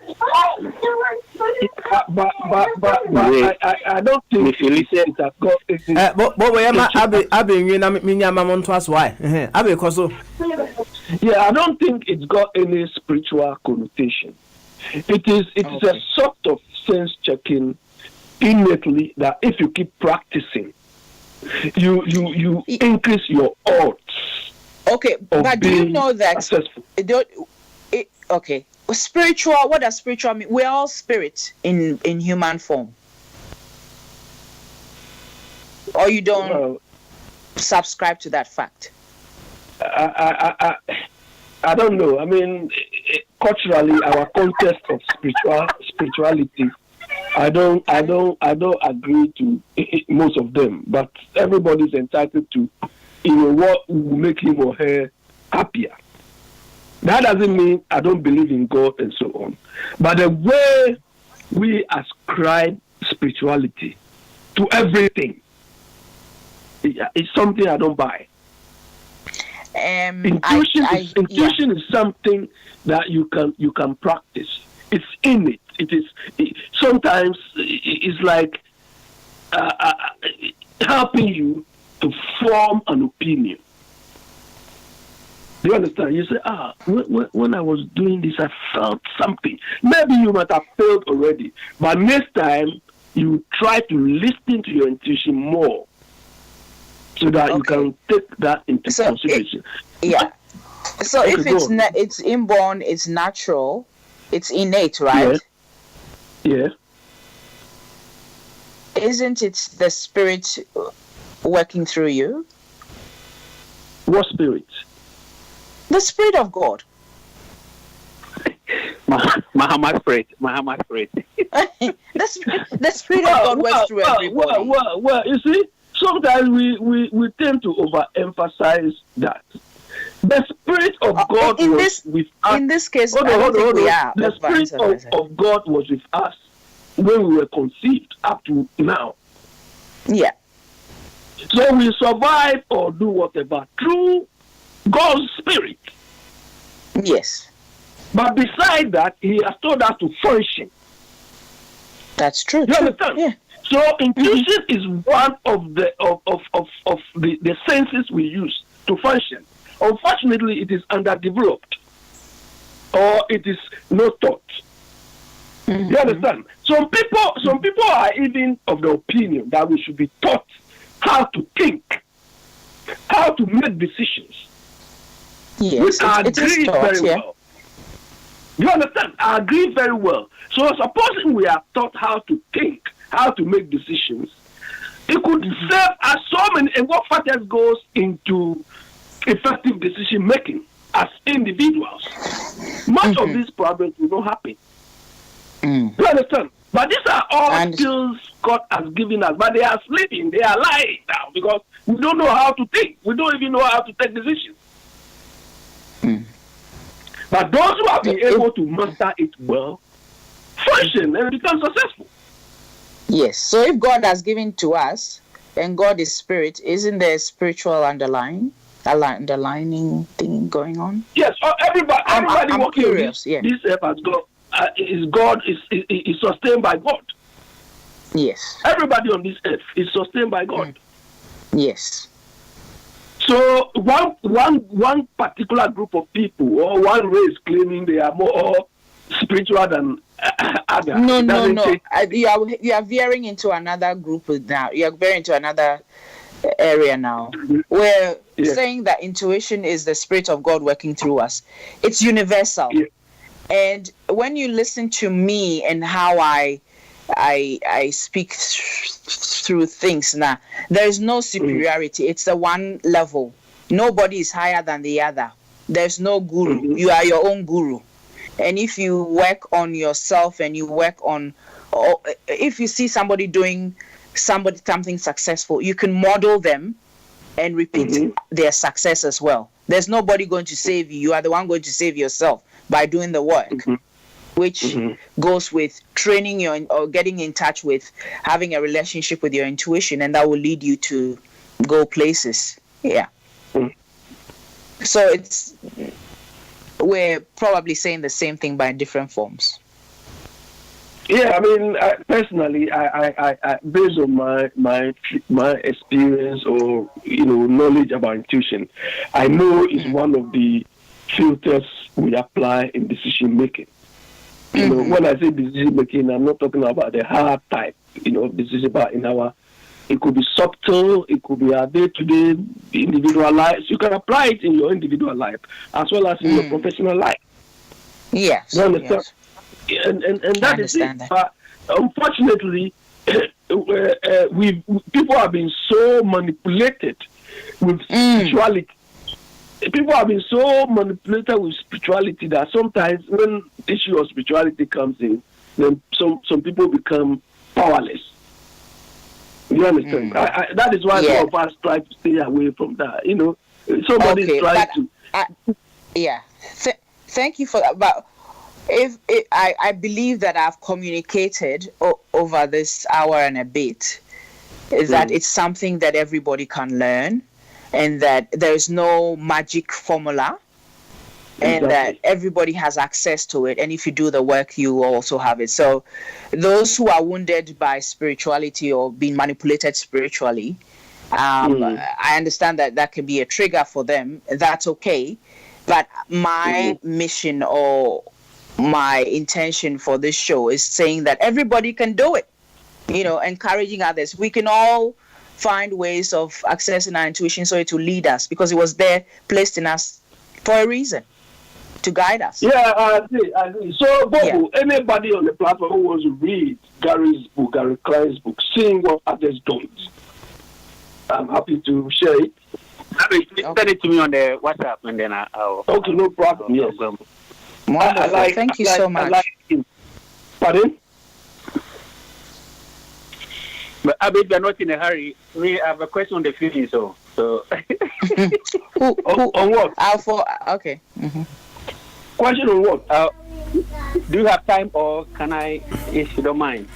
But I don't think if you listen it has got I don't think it's got any spiritual connotation. It is a sort of sense checking innately that if you keep practicing, you increase your odds. Okay, but do you know that? Okay, spiritual. What does spiritual mean? We're all spirit in human form. Or you don't subscribe to that fact? I don't know. I mean, culturally, our context of spirituality, I don't agree to most of them. But everybody's entitled to, what will make him or her happier. That doesn't mean I don't believe in God and so on. But the way we ascribe spirituality to everything is something I don't buy. Intuition is something that you can practice. It's innate. Sometimes it's like helping you to form an opinion. You understand? You say, when I was doing this, I felt something. Maybe you might have failed already, but next time you try to listen to your intuition more, so that you can take that into consideration. So if it's inborn, it's natural, it's innate, right? Yeah. Isn't it the spirit working through you? What spirit? The Spirit of God. Muhammad Spirit. the Spirit of God works through everybody. Well, you see, sometimes we tend to overemphasize that. The Spirit of God was with us. In this case, hold on. The Spirit of God was with us when we were conceived up to now. Yeah. So we survive or do whatever through God's Spirit. Yes. But beside that, He has told us to function. That's true. You understand? Yeah. So intuition is one of the senses we use to function. Unfortunately, it is underdeveloped, or it is not taught. Mm-hmm. You understand? Some people are even of the opinion that we should be taught how to think, how to make decisions. Yes, I agree very well. You understand? I agree very well. So supposing we are taught how to think, how to make decisions, it could serve as so many, and what factors goes into effective decision making as individuals. Much of these problems will not happen. You understand? But these are all skills God has given us, but they are sleeping, they are lying now because we don't know how to think. We don't even know how to take decisions. But those who have been able to master it well, function and become successful. Yes. So if God has given to us, and God is spirit, isn't there a spiritual underlying thing going on? Yes. Everybody I'm working curious. This earth has God is sustained by God. Yes. Everybody on this earth is sustained by God. Yes. So one particular group of people or one race claiming they are more spiritual than others. No. You are veering into another group now. You are veering into another area now. We're saying that intuition is the Spirit of God working through us. It's universal. Yeah. And when you listen to me and how I speak through things now, there is no superiority. It's the one level. Nobody is higher than the other. There's no guru. You are your own guru. And if you work on yourself and you work on, or if you see somebody doing something successful, you can model them and repeat their success as well. There's nobody going to save you. You are the one going to save yourself by doing the work. Which goes with training or getting in touch with having a relationship with your intuition, and that will lead you to go places. Yeah. So we're probably saying the same thing by different forms. Yeah, I mean, personally, I based on my experience or knowledge about intuition, I know it's one of the filters we apply in decision making. When I say decision making, I'm not talking about the hard type. This is about it could be subtle, it could be a day-to-day individual life. You can apply it in your individual life as well as in your professional life. Yes. You understand? Yes. And that is it. That. But unfortunately, people have been so manipulated with spirituality. People have been so manipulated with spirituality that sometimes when the issue of spirituality comes in, then some people become powerless. You understand? That is why some of us try to stay away from that. Somebody is trying to. Thank you for that. But I believe that I've communicated over this hour and a bit, is that it's something that everybody can learn. And that there is no magic formula, and that everybody has access to it. And if you do the work, you also have it. So those who are wounded by spirituality or being manipulated spiritually, I understand that can be a trigger for them. That's okay. But my mission or my intention for this show is saying that everybody can do it, encouraging others. We can all find ways of accessing our intuition so it will lead us, because it was there placed in us for a reason, to guide us. Yeah, I agree. So, Bobo, anybody on the platform who wants to read Gary Klein's book, seeing what others don't, I'm happy to share it. Send it to me on the WhatsApp, and then I'll. Okay, no problem. Yes. Wonderful. Thank you so much. Pardon? But I bet you're not in a hurry. We have a question on the feeling, so. On what? Okay. Mm-hmm. Question on what? Do you have time, or can I, if you don't mind?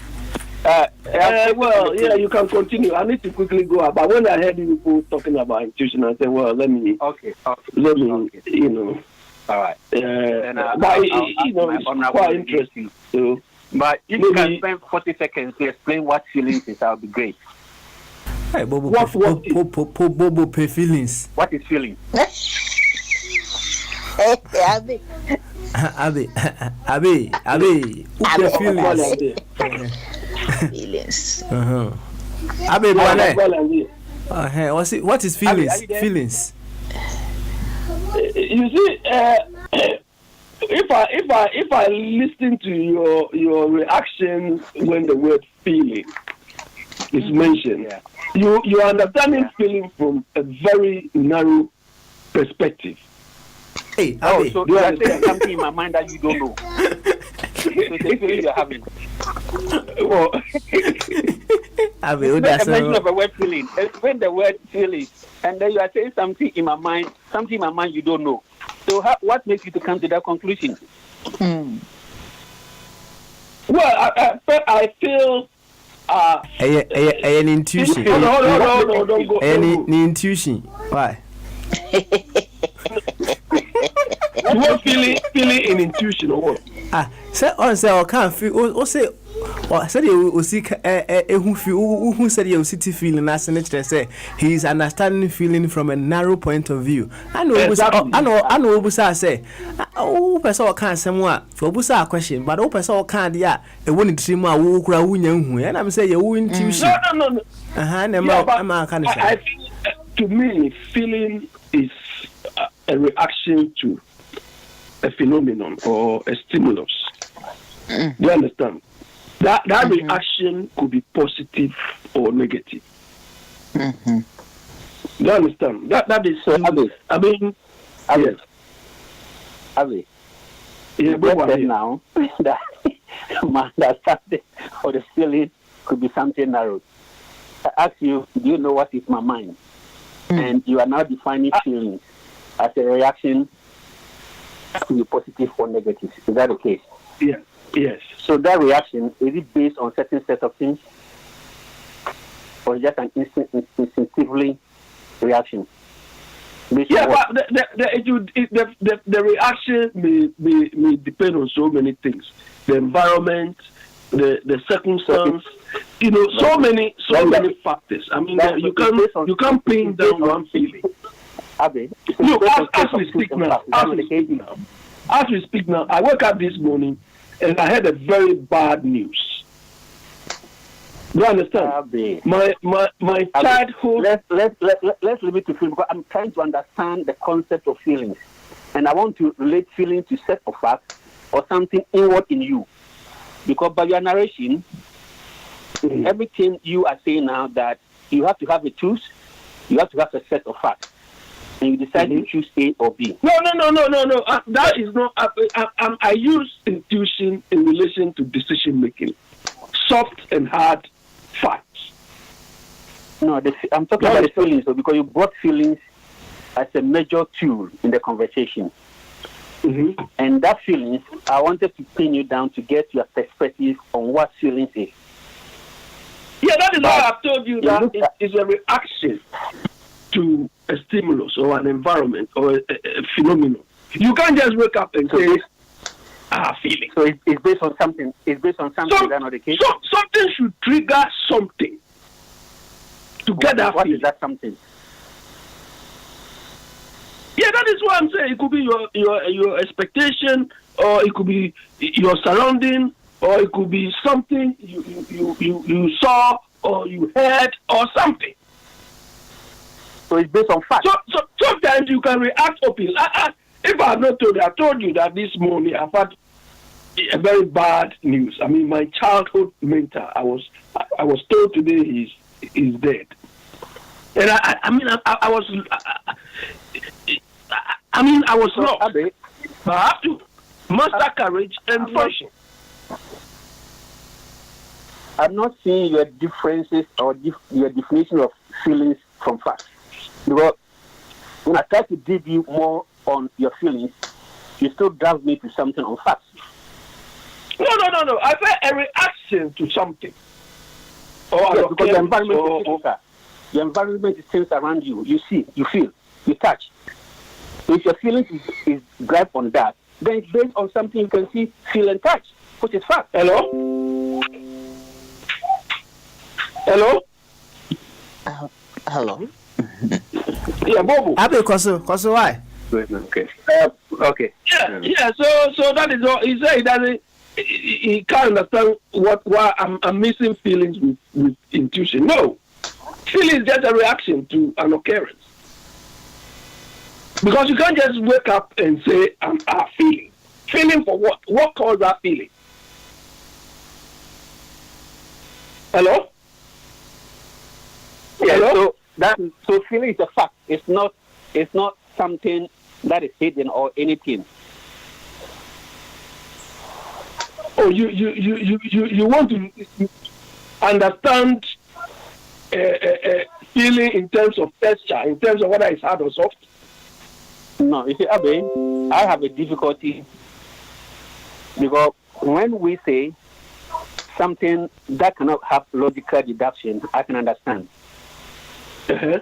Well, yeah, you can continue. I need to quickly go out. But when I heard you people talking about intuition, I said, well, let me, All right. But it's quite interesting. So, but if you can spend 40 seconds to explain what feelings is, that would be great. Hey, Bobo, pay feelings. What is feeling? Abi, feelings. Abi, what is feelings? Feelings. You see, if I listen to your reaction when the word feeling is mentioned, you understanding feeling from a very narrow perspective. Hey, so you are saying something in my mind that you don't know. So it's a feeling you're having. Well, that's a mention of a word feeling. When the word feeling, and then you are saying something in my mind you don't know. So what makes you to come to that conclusion? Well, I feel an intuition. Hold don't go. An intuition. Why? What feeling in intuition or what? Say or can't feel or say or said you see who said you city feeling as an say he is understanding feeling from a narrow point of view. I know Obusa say person can't someone Obusa question, but person can't a winning dream who cry win and I'm saying you intuition. No. I think to me feeling is a reaction to a phenomenon or a stimulus. Do you understand? That reaction could be positive or negative. Do you understand? That is so. I mean, yes. Abi, yeah, now that my understanding or the feeling could be something narrow. I ask you, do you know what is my mind? And you are now defining feelings as a reaction to be positive or negative. Is that the case? Yeah. Yes. So that reaction, is it based on certain set of things? Or just an instinctively reaction? Yeah, but the reaction may depend on so many things. The environment, the circumstance, so many factors. I mean, you can't pin down one feeling. Look, as we speak now, I woke up this morning and I had a very bad news. Do you understand? My childhood. Let's leave it to feeling, because I'm trying to understand the concept of feelings, and I want to relate feeling to set of facts or something inward in you, because by your narration, everything you are saying now that you have to have a truth, you have to have a set of facts. And you decide to choose A or B. No. That is not. I use intuition in relation to decision making, soft and hard facts. No, I'm talking about the feelings, though, because you brought feelings as a major tool in the conversation. And that feelings, I wanted to pin you down to get your perspective on what feelings is. Yeah, that is why I've told you that it is a reaction to a stimulus or an environment or a phenomenon. You can't just wake up and say, feeling. So it's based on something. It's based on something. That's not the case. So something should trigger something to get that what feeling. Is that something? Yeah, that is what I'm saying. It could be your expectation, or it could be your surrounding, or it could be something you saw or you heard or something. So it's based on facts. So sometimes you can react openly. If I have not told you, I told you that this morning I've had a very bad news. I mean, my childhood mentor, I was told today he's dead. And I was lost. But I have to muster courage and function. I'm not seeing your differences or your definition of feelings from facts. Because when I try to dig you more on your feelings, you still drive me to something on facts. No. I felt a reaction to something. Yes, because the environment is your environment is things around you. You see, you feel, you touch. So if your feelings is drive on that, then it's based on something you can see, feel, and touch, which is fact. Hello? Hello? Yeah, Bobo. Abi Koso, why? Okay. Okay. Yeah. So that is all. He said he doesn't. He can't understand why I'm missing feelings with intuition. No, feeling is just a reaction to an occurrence. Because you can't just wake up and say I'm feeling. Feeling for what? What caused that feeling? Hello? Yeah. Hello? So feeling is a fact. It's not something that is hidden or anything. Oh, you want to understand feeling in terms of texture, in terms of whether it's hard or soft? No, you see, Abe, I have a difficulty because when we say something that cannot have logical deduction, I can understand.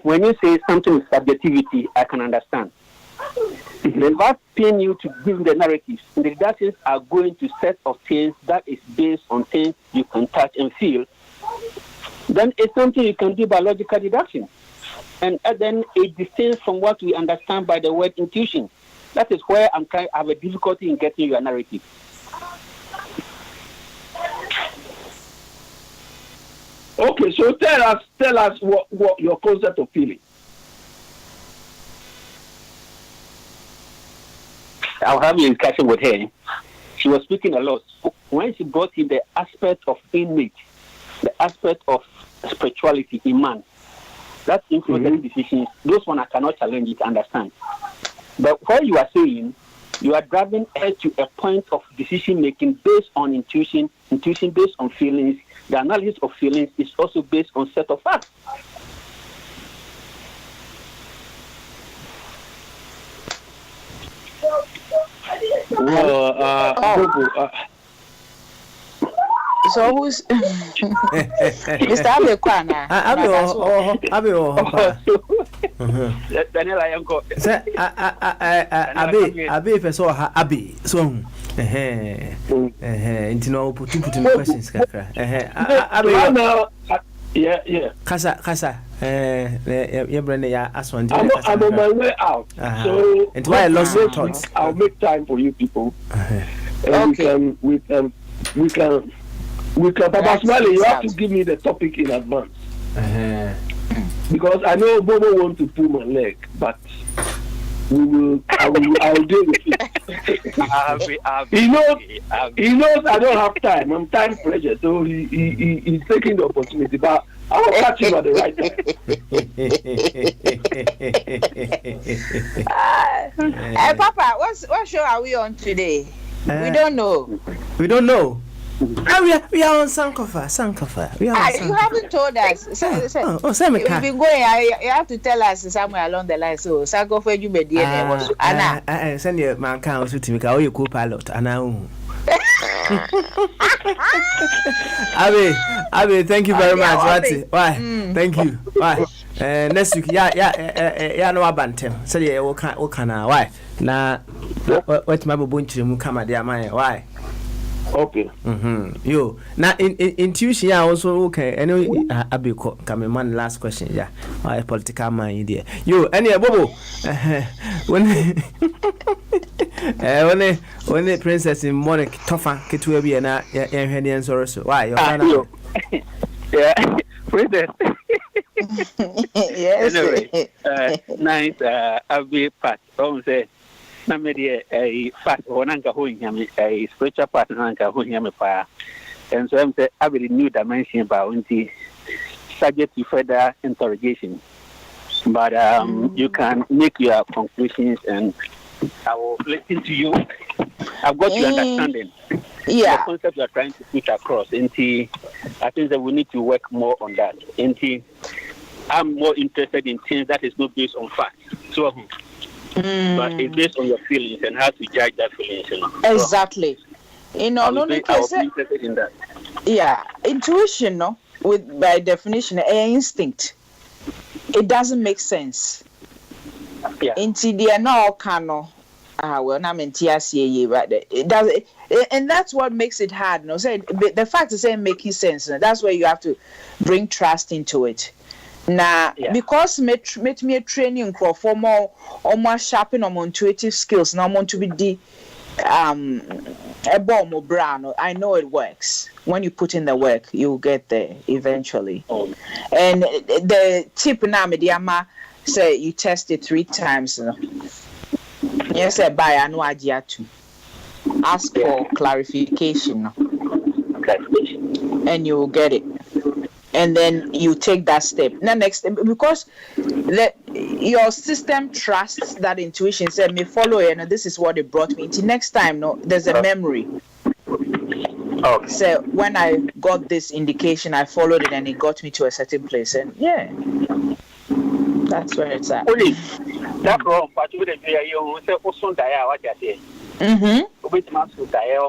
When you say something with subjectivity, I can understand. The last thing you to give the narratives, the deductions are going to set of things that is based on things you can touch and feel. Then it's something you can do by logical deduction. And then it distinct from what we understand by the word intuition. That is where I have a difficulty in getting your narrative. Okay, so tell us what your concept of feeling. I'll have a discussion with her. She was speaking a lot. When she brought in the aspect of innate, the aspect of spirituality in man, that influences decisions. Those one I cannot challenge it, understand. But what you are saying, you are driving her to a point of decision making based on intuition based on feelings. The analysis of feelings is also based on set of facts. So who's Mr. Abekwana? Daniel Ayanko. Abe person Abe so into no put questions kakra. Yeah. Kasa your brain ya aswan. I'm on my way out. So and why I lost your thoughts. I'll make time for you people. And we can Papa Smiley, you have to give me the topic in advance. Because I know Bobo wants to pull my leg, but I'll deal with it. He knows I don't have time. I'm time pressure, so he's taking the opportunity. But I will catch him at the right time. Hey, Papa, what show are we on today? We don't know. We don't know. We are on Sankofa. We are on Sankofa. You haven't told us. We've been going. You have to tell us somewhere along the line. So Sankofa, you be there. Anna, send your man count to me. You co-pilot. Anna. Abi, thank you very much. Why? Thank you. Why? Next week, yeah, no abantem. Say yeah, what can why? Na what my bunch mu come there, my why? Okay. Yo, now intuition also okay. Anyway, Abiko, come man. Last question, yeah. I political mind there. Yo, any Bobo. When the princess in Monarch Tofa Kitu be na Hendian Soros. Why? Yeah, princess. Yes. Anyway, nice. I'll be part. Say. Na me a fast one anka who him a spiritual partner anka who him pa, and so I'm say I will new dimension about subject to further interrogation, but you can make your conclusions and I will listen to you. I've got your understanding. Yeah, the concept you are trying to put across. I think that we need to work more on that. I'm more interested in things that is not based on facts. So. But it's based on your feelings and how to judge that feelings. Exactly. So, I'll be interested in that. Yeah, intuition, no, by definition, instinct. It doesn't make sense. Yeah. Into the no cano. Well, I'm in TSA, but it does, and that's what makes it hard. No, say the fact is saying making sense. That's where you have to bring trust into it. Now, because me training for more or more sharpen or more intuitive skills, now I want to be the a bomb or brown. I know it works. When you put in the work, you'll get there eventually. And the tip now, mediama say you test it 3 times. Yes, buy I know idea to ask for clarification, and you will get it. And then you take that step. Now next, because your system trusts that intuition, said me follow it, and this is what it brought me. Until next time, no, there's a memory. Okay. So when I got this indication, I followed it, and it got me to a certain place. And yeah, that's where it's at. That's wrong. But you would you say also die what you say. Which must die.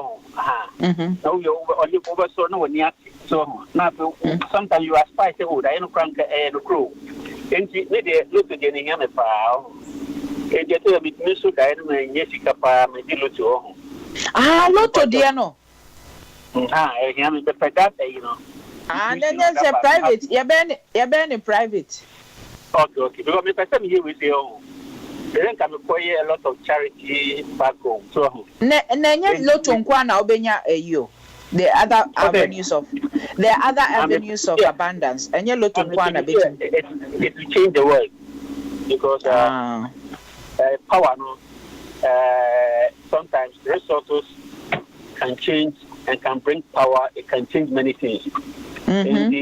No, you only over so no one yet. So now sometimes you aspire to hold. I don't crank a crew. And they look again in a pile. And you tell me, Mr. Diamond, Jessica, maybe look to home. Lotto, dear, no. I am the that, you know. And then there's a private. You're burning private. Okay. Because if I come here with you, then come acquire a lot of charity back home. So, and then you Lotto Nkwana Obenya you. The other avenues of abundance, and you look to Nkwana bit. It will change the world because power. No, sometimes resources can change and can bring power. It can change many things. And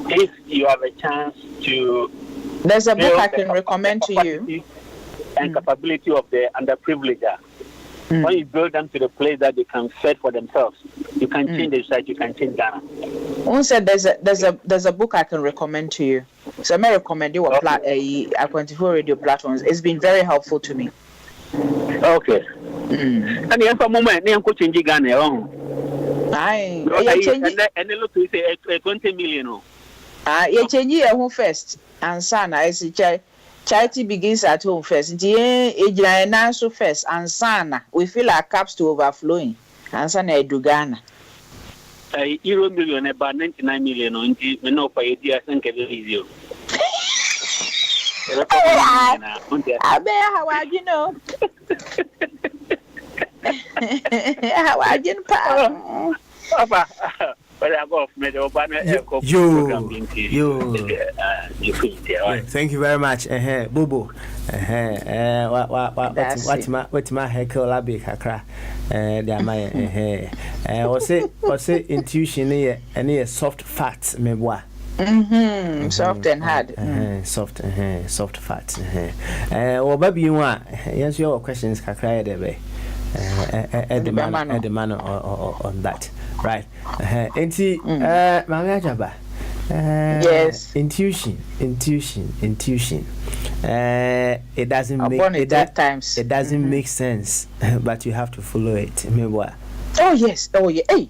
if you have a chance to, there's a book I can recommend to you. And capability of the underprivileged. When you build them to the place that they can fend for themselves, you can change the society. You can change Ghana. One said there's a book I can recommend to you. So I may recommend you a 24 radio platforms. It's been very helpful to me. Okay. And you have a moment, you can change Ghana. And look to say 20 million. You change your home first, and son, I see. Charity begins at home first. So first, and sana we fill our cups to overflowing. And sana Edugana. Euro million about 99 million on the no pay dear and easy. I bet how I you know. How I didn't But I go from the thank you very much. Bobo. What my heckle labi kakra. Was it intuition here and soft facts me boy. Soft and hard. Soft facts. Well, baby, you want yes, your questions kakra there. The man on that, right? Yes. Intuition. It doesn't make sense, but you have to follow it. Oh yes. Hey.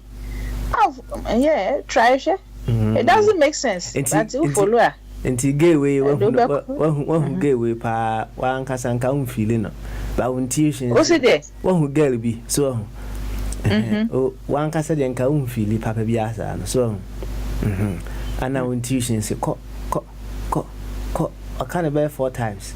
Yeah. Try it. It doesn't make sense, but you follow it. Nti gateway one gateway pa wan kasanka un feeling no ba intuition o se de one girl bi so Oh, one can say the enka feel papa biasa so and now intuition say ko I can't bear 4 times.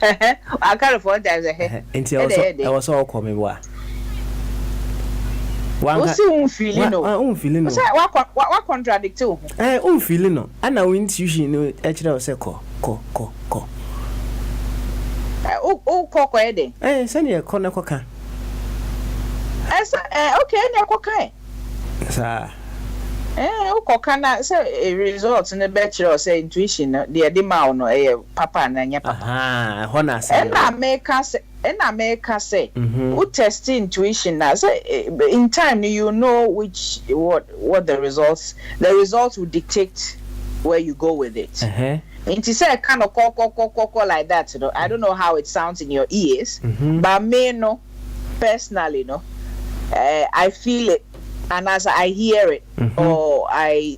I can't afford that. I was all coming. One feeling no. Feeling no. What contradict too? Feeling no. And now intuition no. Actually, say ko. Koko ede. Send you corner coca. Okay, ne koka. Sir. Koka na say results in the bachelor say intuition the demand no papa na nya papa. Hona say. And America say who test intuition na say in time you know what the results will dictate where you go with it. And to say kind of call like that, you know, I don't know how it sounds in your ears, but me no personally no, I feel it, and as I hear it or I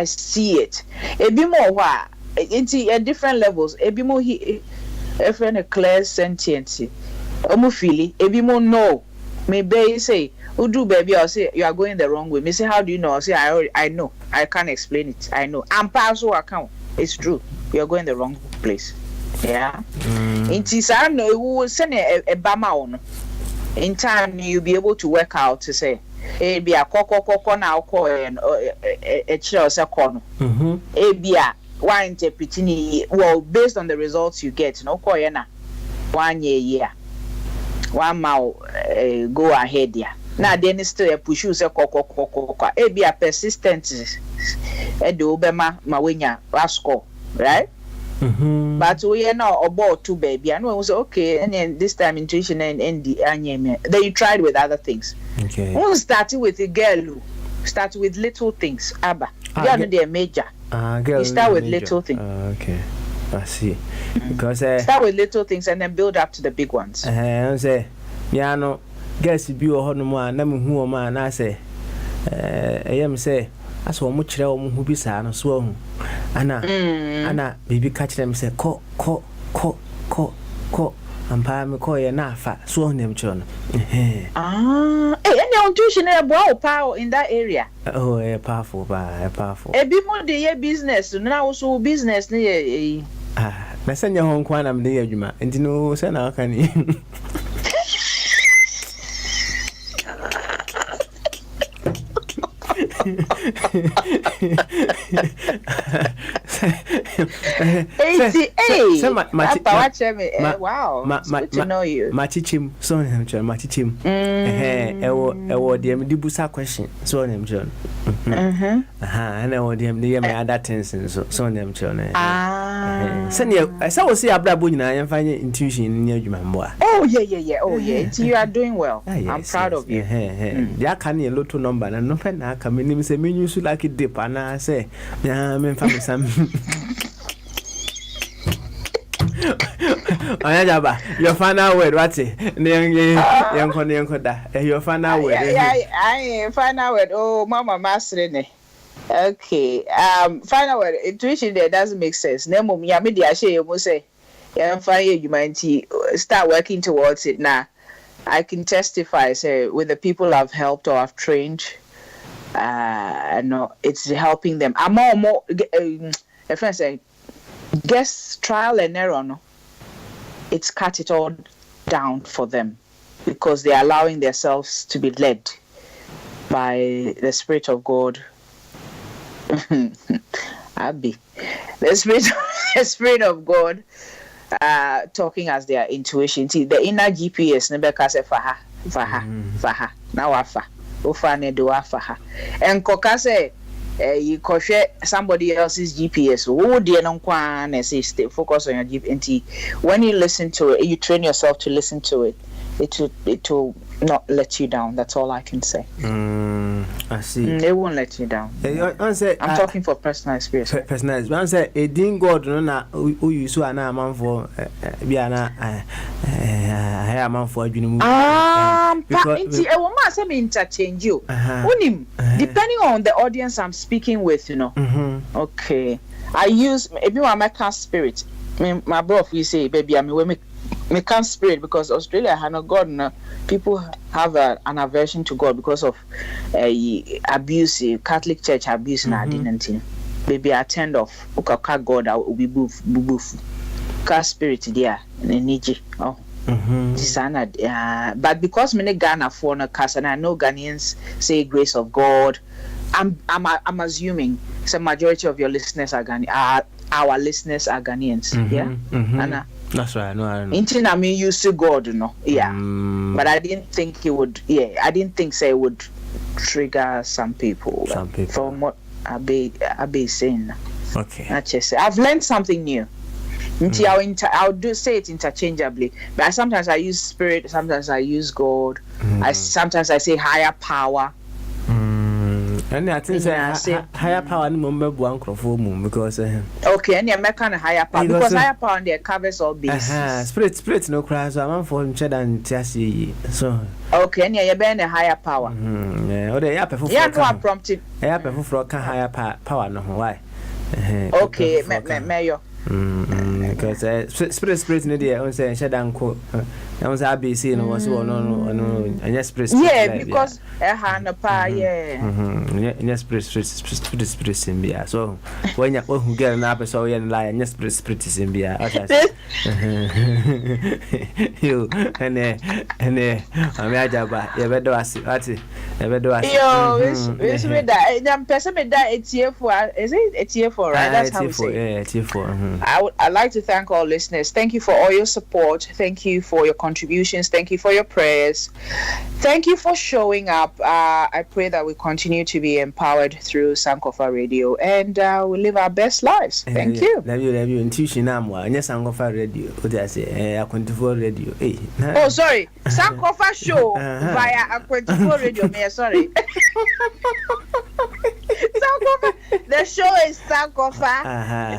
see it. It be more why it's at different levels. It be more if a clear sentence, feel it be more no. Maybe you say, "Oh, do baby," I'll say you are going the wrong way. Me say, "How do you know?" I'll say, "I know. I can't explain it. I know. I'm past account. It's true. You are going the wrong place." Yeah. In Tisa, no, we will send a bama on. In time, you'll be able to work out to say, "It be a coco now call and a chill corner." It be a one interpreting well based on the results you get. No call 1 year. 1 mile go ahead ya. Now then still a push you say koko. It be a persistent do obema mawenya rasco, right? But we are now about 2 baby. And we was okay, and then this time intuition and the anyeme. Then you tried with other things. Okay. We started with a girl. Start with little things. Abba. You are not major. Girl, you start with little things. Okay. I see. Because start with little things and then build up to the big ones. I say, yeah, no, guess you be a honeymoon, never who man. I say, I am say, I saw much who be sad and swung. Anna, baby catch them say, co, and pa me call you nafa, swung them, John. Any intuition a power in that area. Oh, a powerful. A bit more the business, now also business near. Na send your home kwana mde adwuma enti no se na aka ni wow, good to know you. Machichim so him John machichim ewo dem di busa question so him John and ewo dem dey me other things so him John send so we see abrabo nyina yan fanye intuition ni adwuma mbo oh yeah you are doing well. I'm proud of you. Ya kan ye lotto number na no pe na aka me say me use like dip and say ya me fa me sam Ayaba, your final word, what's it? Your final word. I final word. Oh, Mama Master. Okay. Final word. Intuition there doesn't make sense. Nemo me media share you must say. Yeah, fine. You might start working towards it now. I can testify, say, with the people I've helped or I've trained. No, it's helping them. I'm more. A friend say. Guess trial and error, no? It's cut it all down for them because they're allowing themselves to be led by the Spirit of God. Abby, the Spirit of God, talking as their intuition. See, the inner GPS, nebeka se faha. Now wafa, ufane do wafa. And koka se. You crochet somebody else's GPS. Oh, dear, no one and say stay focus on your GPS. When you listen to it, you train yourself to listen to it. It will not let you down. That's all I can say. I see. It won't let you down. I'm talking for personal experience. Personal experience. It didn't go to who you saw an amount for Biana. I am on for you. Because a woman say me interchange you. Depending on the audience I'm speaking with, you know. Okay. I use maybe my spirit. my bro, we say, baby, I mean, we can't spirit because Australia has not God. People have an aversion to God because of abuse, Catholic Church abuse, and identity. Baby, I turned off. Okay, God, I will be boof. Cast spirit there, Niji. Oh. But because many Ghana for no cast, and I know Ghanaians say grace of God, I'm assuming some majority of your listeners are our listeners are Ghanaians. Anna, that's right. No, I don't know. Intin, I mean, used to God, but I didn't think it would. I didn't think it would trigger some people. From what Abe saying. Okay. I've learned something new. I'll do say it interchangeably, but sometimes I use spirit, sometimes I use God. Sometimes I say higher power. And I think higher power ni mumbe buankro for mum because okay, and you kind of higher power because higher power there covers all bases. Spirit no cry, so I'm for him and tiasi. So okay, and you be a higher power. Yeah, or ya perfect. Yeah, no prompted. Ya perfect for can higher power no why. Okay, mayor. Because spirit no there on say shedanko I was ABC no was no and yes spirit because no pa yes spirit symbia so when you who get an apple so you lie yes spirit symbia you and I'm ajaba you bedo asi yo it's with that person that it's here for is it here for right that's how we say it's here for I'd like to thank all listeners. Thank you for all your support. Thank you for your contributions. Thank you for your prayers. Thank you for showing up. I pray that we continue to be empowered through Sankofa Radio and we live our best lives. Thank you. Love you. Intuition amwa. Anya Sankofa Radio. What I say? Akwentufo Radio. Hey. Oh, sorry. Sankofa show via Akwentufo Radio. Me sorry. Sankofa. The show is Sankofa.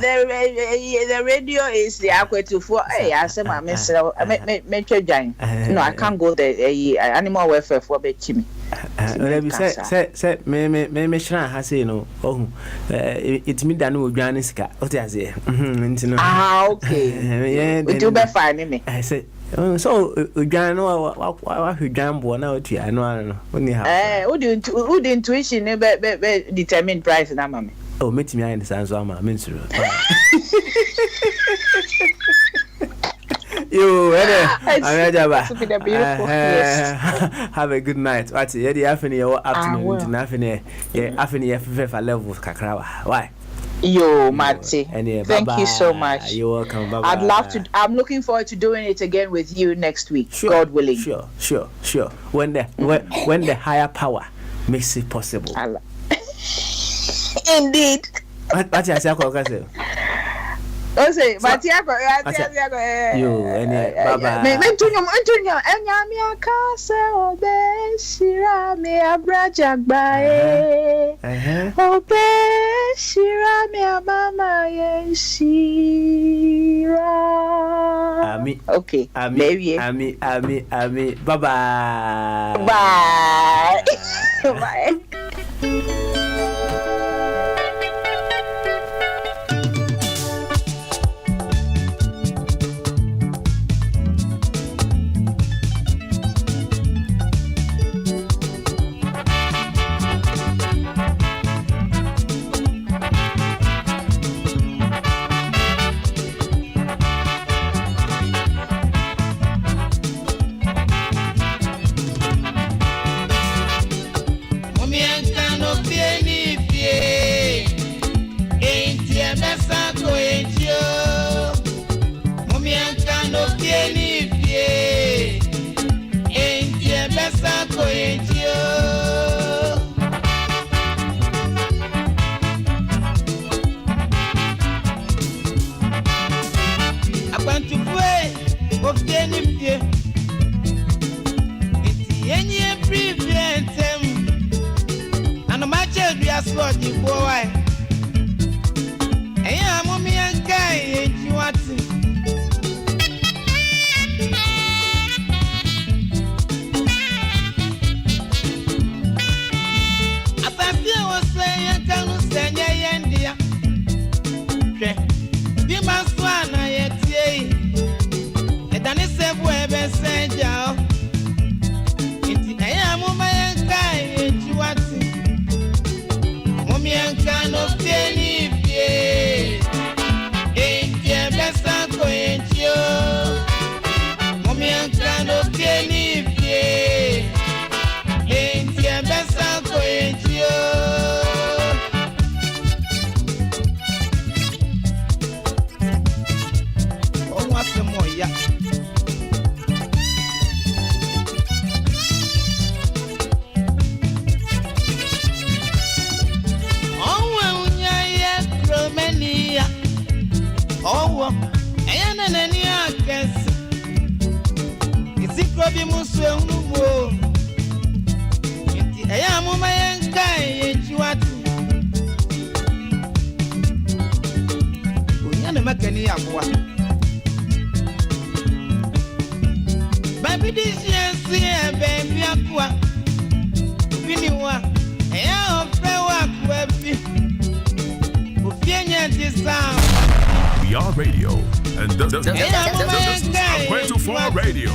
The radio is the Akwetufo. Hey, I said my myself. No, I can't go there. Animal welfare for Betchimi. Say, me shran has say no. Oh, it's me that no Janiska. What I say? Okay. We do be fine me. I said. So, Gano, what who gamble now? I know. Only how. Who the intuition determine price and mammy. Oh, meet me in the San Zama, Minister. You, have a good night. What's the afternoon? Nothing, yeah, level Kakrawa. Why? Yo, Matty. Thank you so much. You're welcome. Bye-bye. I'd love to. I'm looking forward to doing it again with you next week. Sure, God willing. Sure. When the higher power makes it possible. Indeed. What I say? Say, but you bye-bye. Okay. Ami. Bye-bye. Bye. Be my swan, I Bobby Musu, I am my guy, and you are Makani Aqua. Baby, this year, baby Aqua. Viniwa, I We are radio, and this is Sankofa Radio.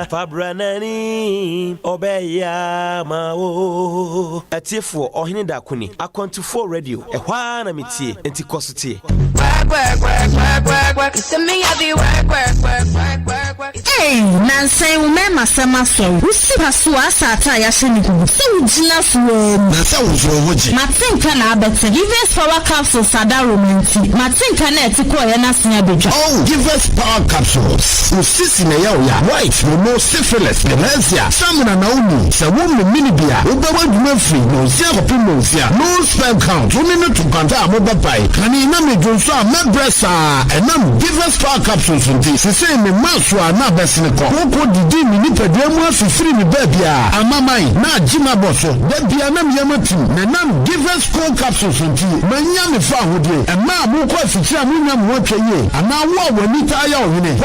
Fabranani Obeya Mao Atifo Ohini Dakuni Akonto Radio Ehwana mitie enti kositi Hey, Nancy, remember Sama so. Who see Pasua Sata Yashini? So Gina Fuo. Martin can I bet give us power capsules Sada romantic. Martin can I take away and oh, give us power capsules. You see, white, no syphilis, dementia, salmon and only. So, woman, minibia, Uber Murphy, no zero pimosia, no spell count, 2 minutes to contact mobile pie. Can you name it? My breasts and now give us power capsules in this. The same Maswa, not best in the call. Who did you need to do more for free? Baby, I'm my mind, not Jima Bosso, baby, I'm Yamatu, and now give us power capsules in tea. My young found with you, and now more questions. I'm working here, and now what we need to in it.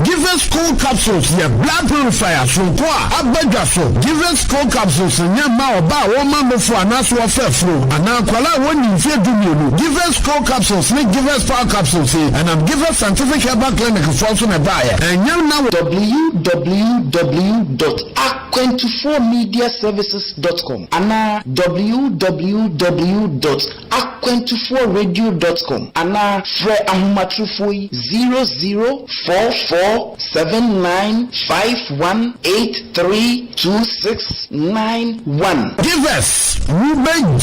Give us cold capsules, yeah, blood purifiers from Qua, Abagaso. Give us cold capsules, and Yama about 1 month before an actual fair flu. And now, Kuala, when you feel give us cold capsules, give us power capsules, and I'm give us scientific herbal clinic for also a buyer. And now www.aqu24mediaservices.com and now www.aqu24radio.com and now Fre Ahumatrufui 00447951832691. Give us Ruben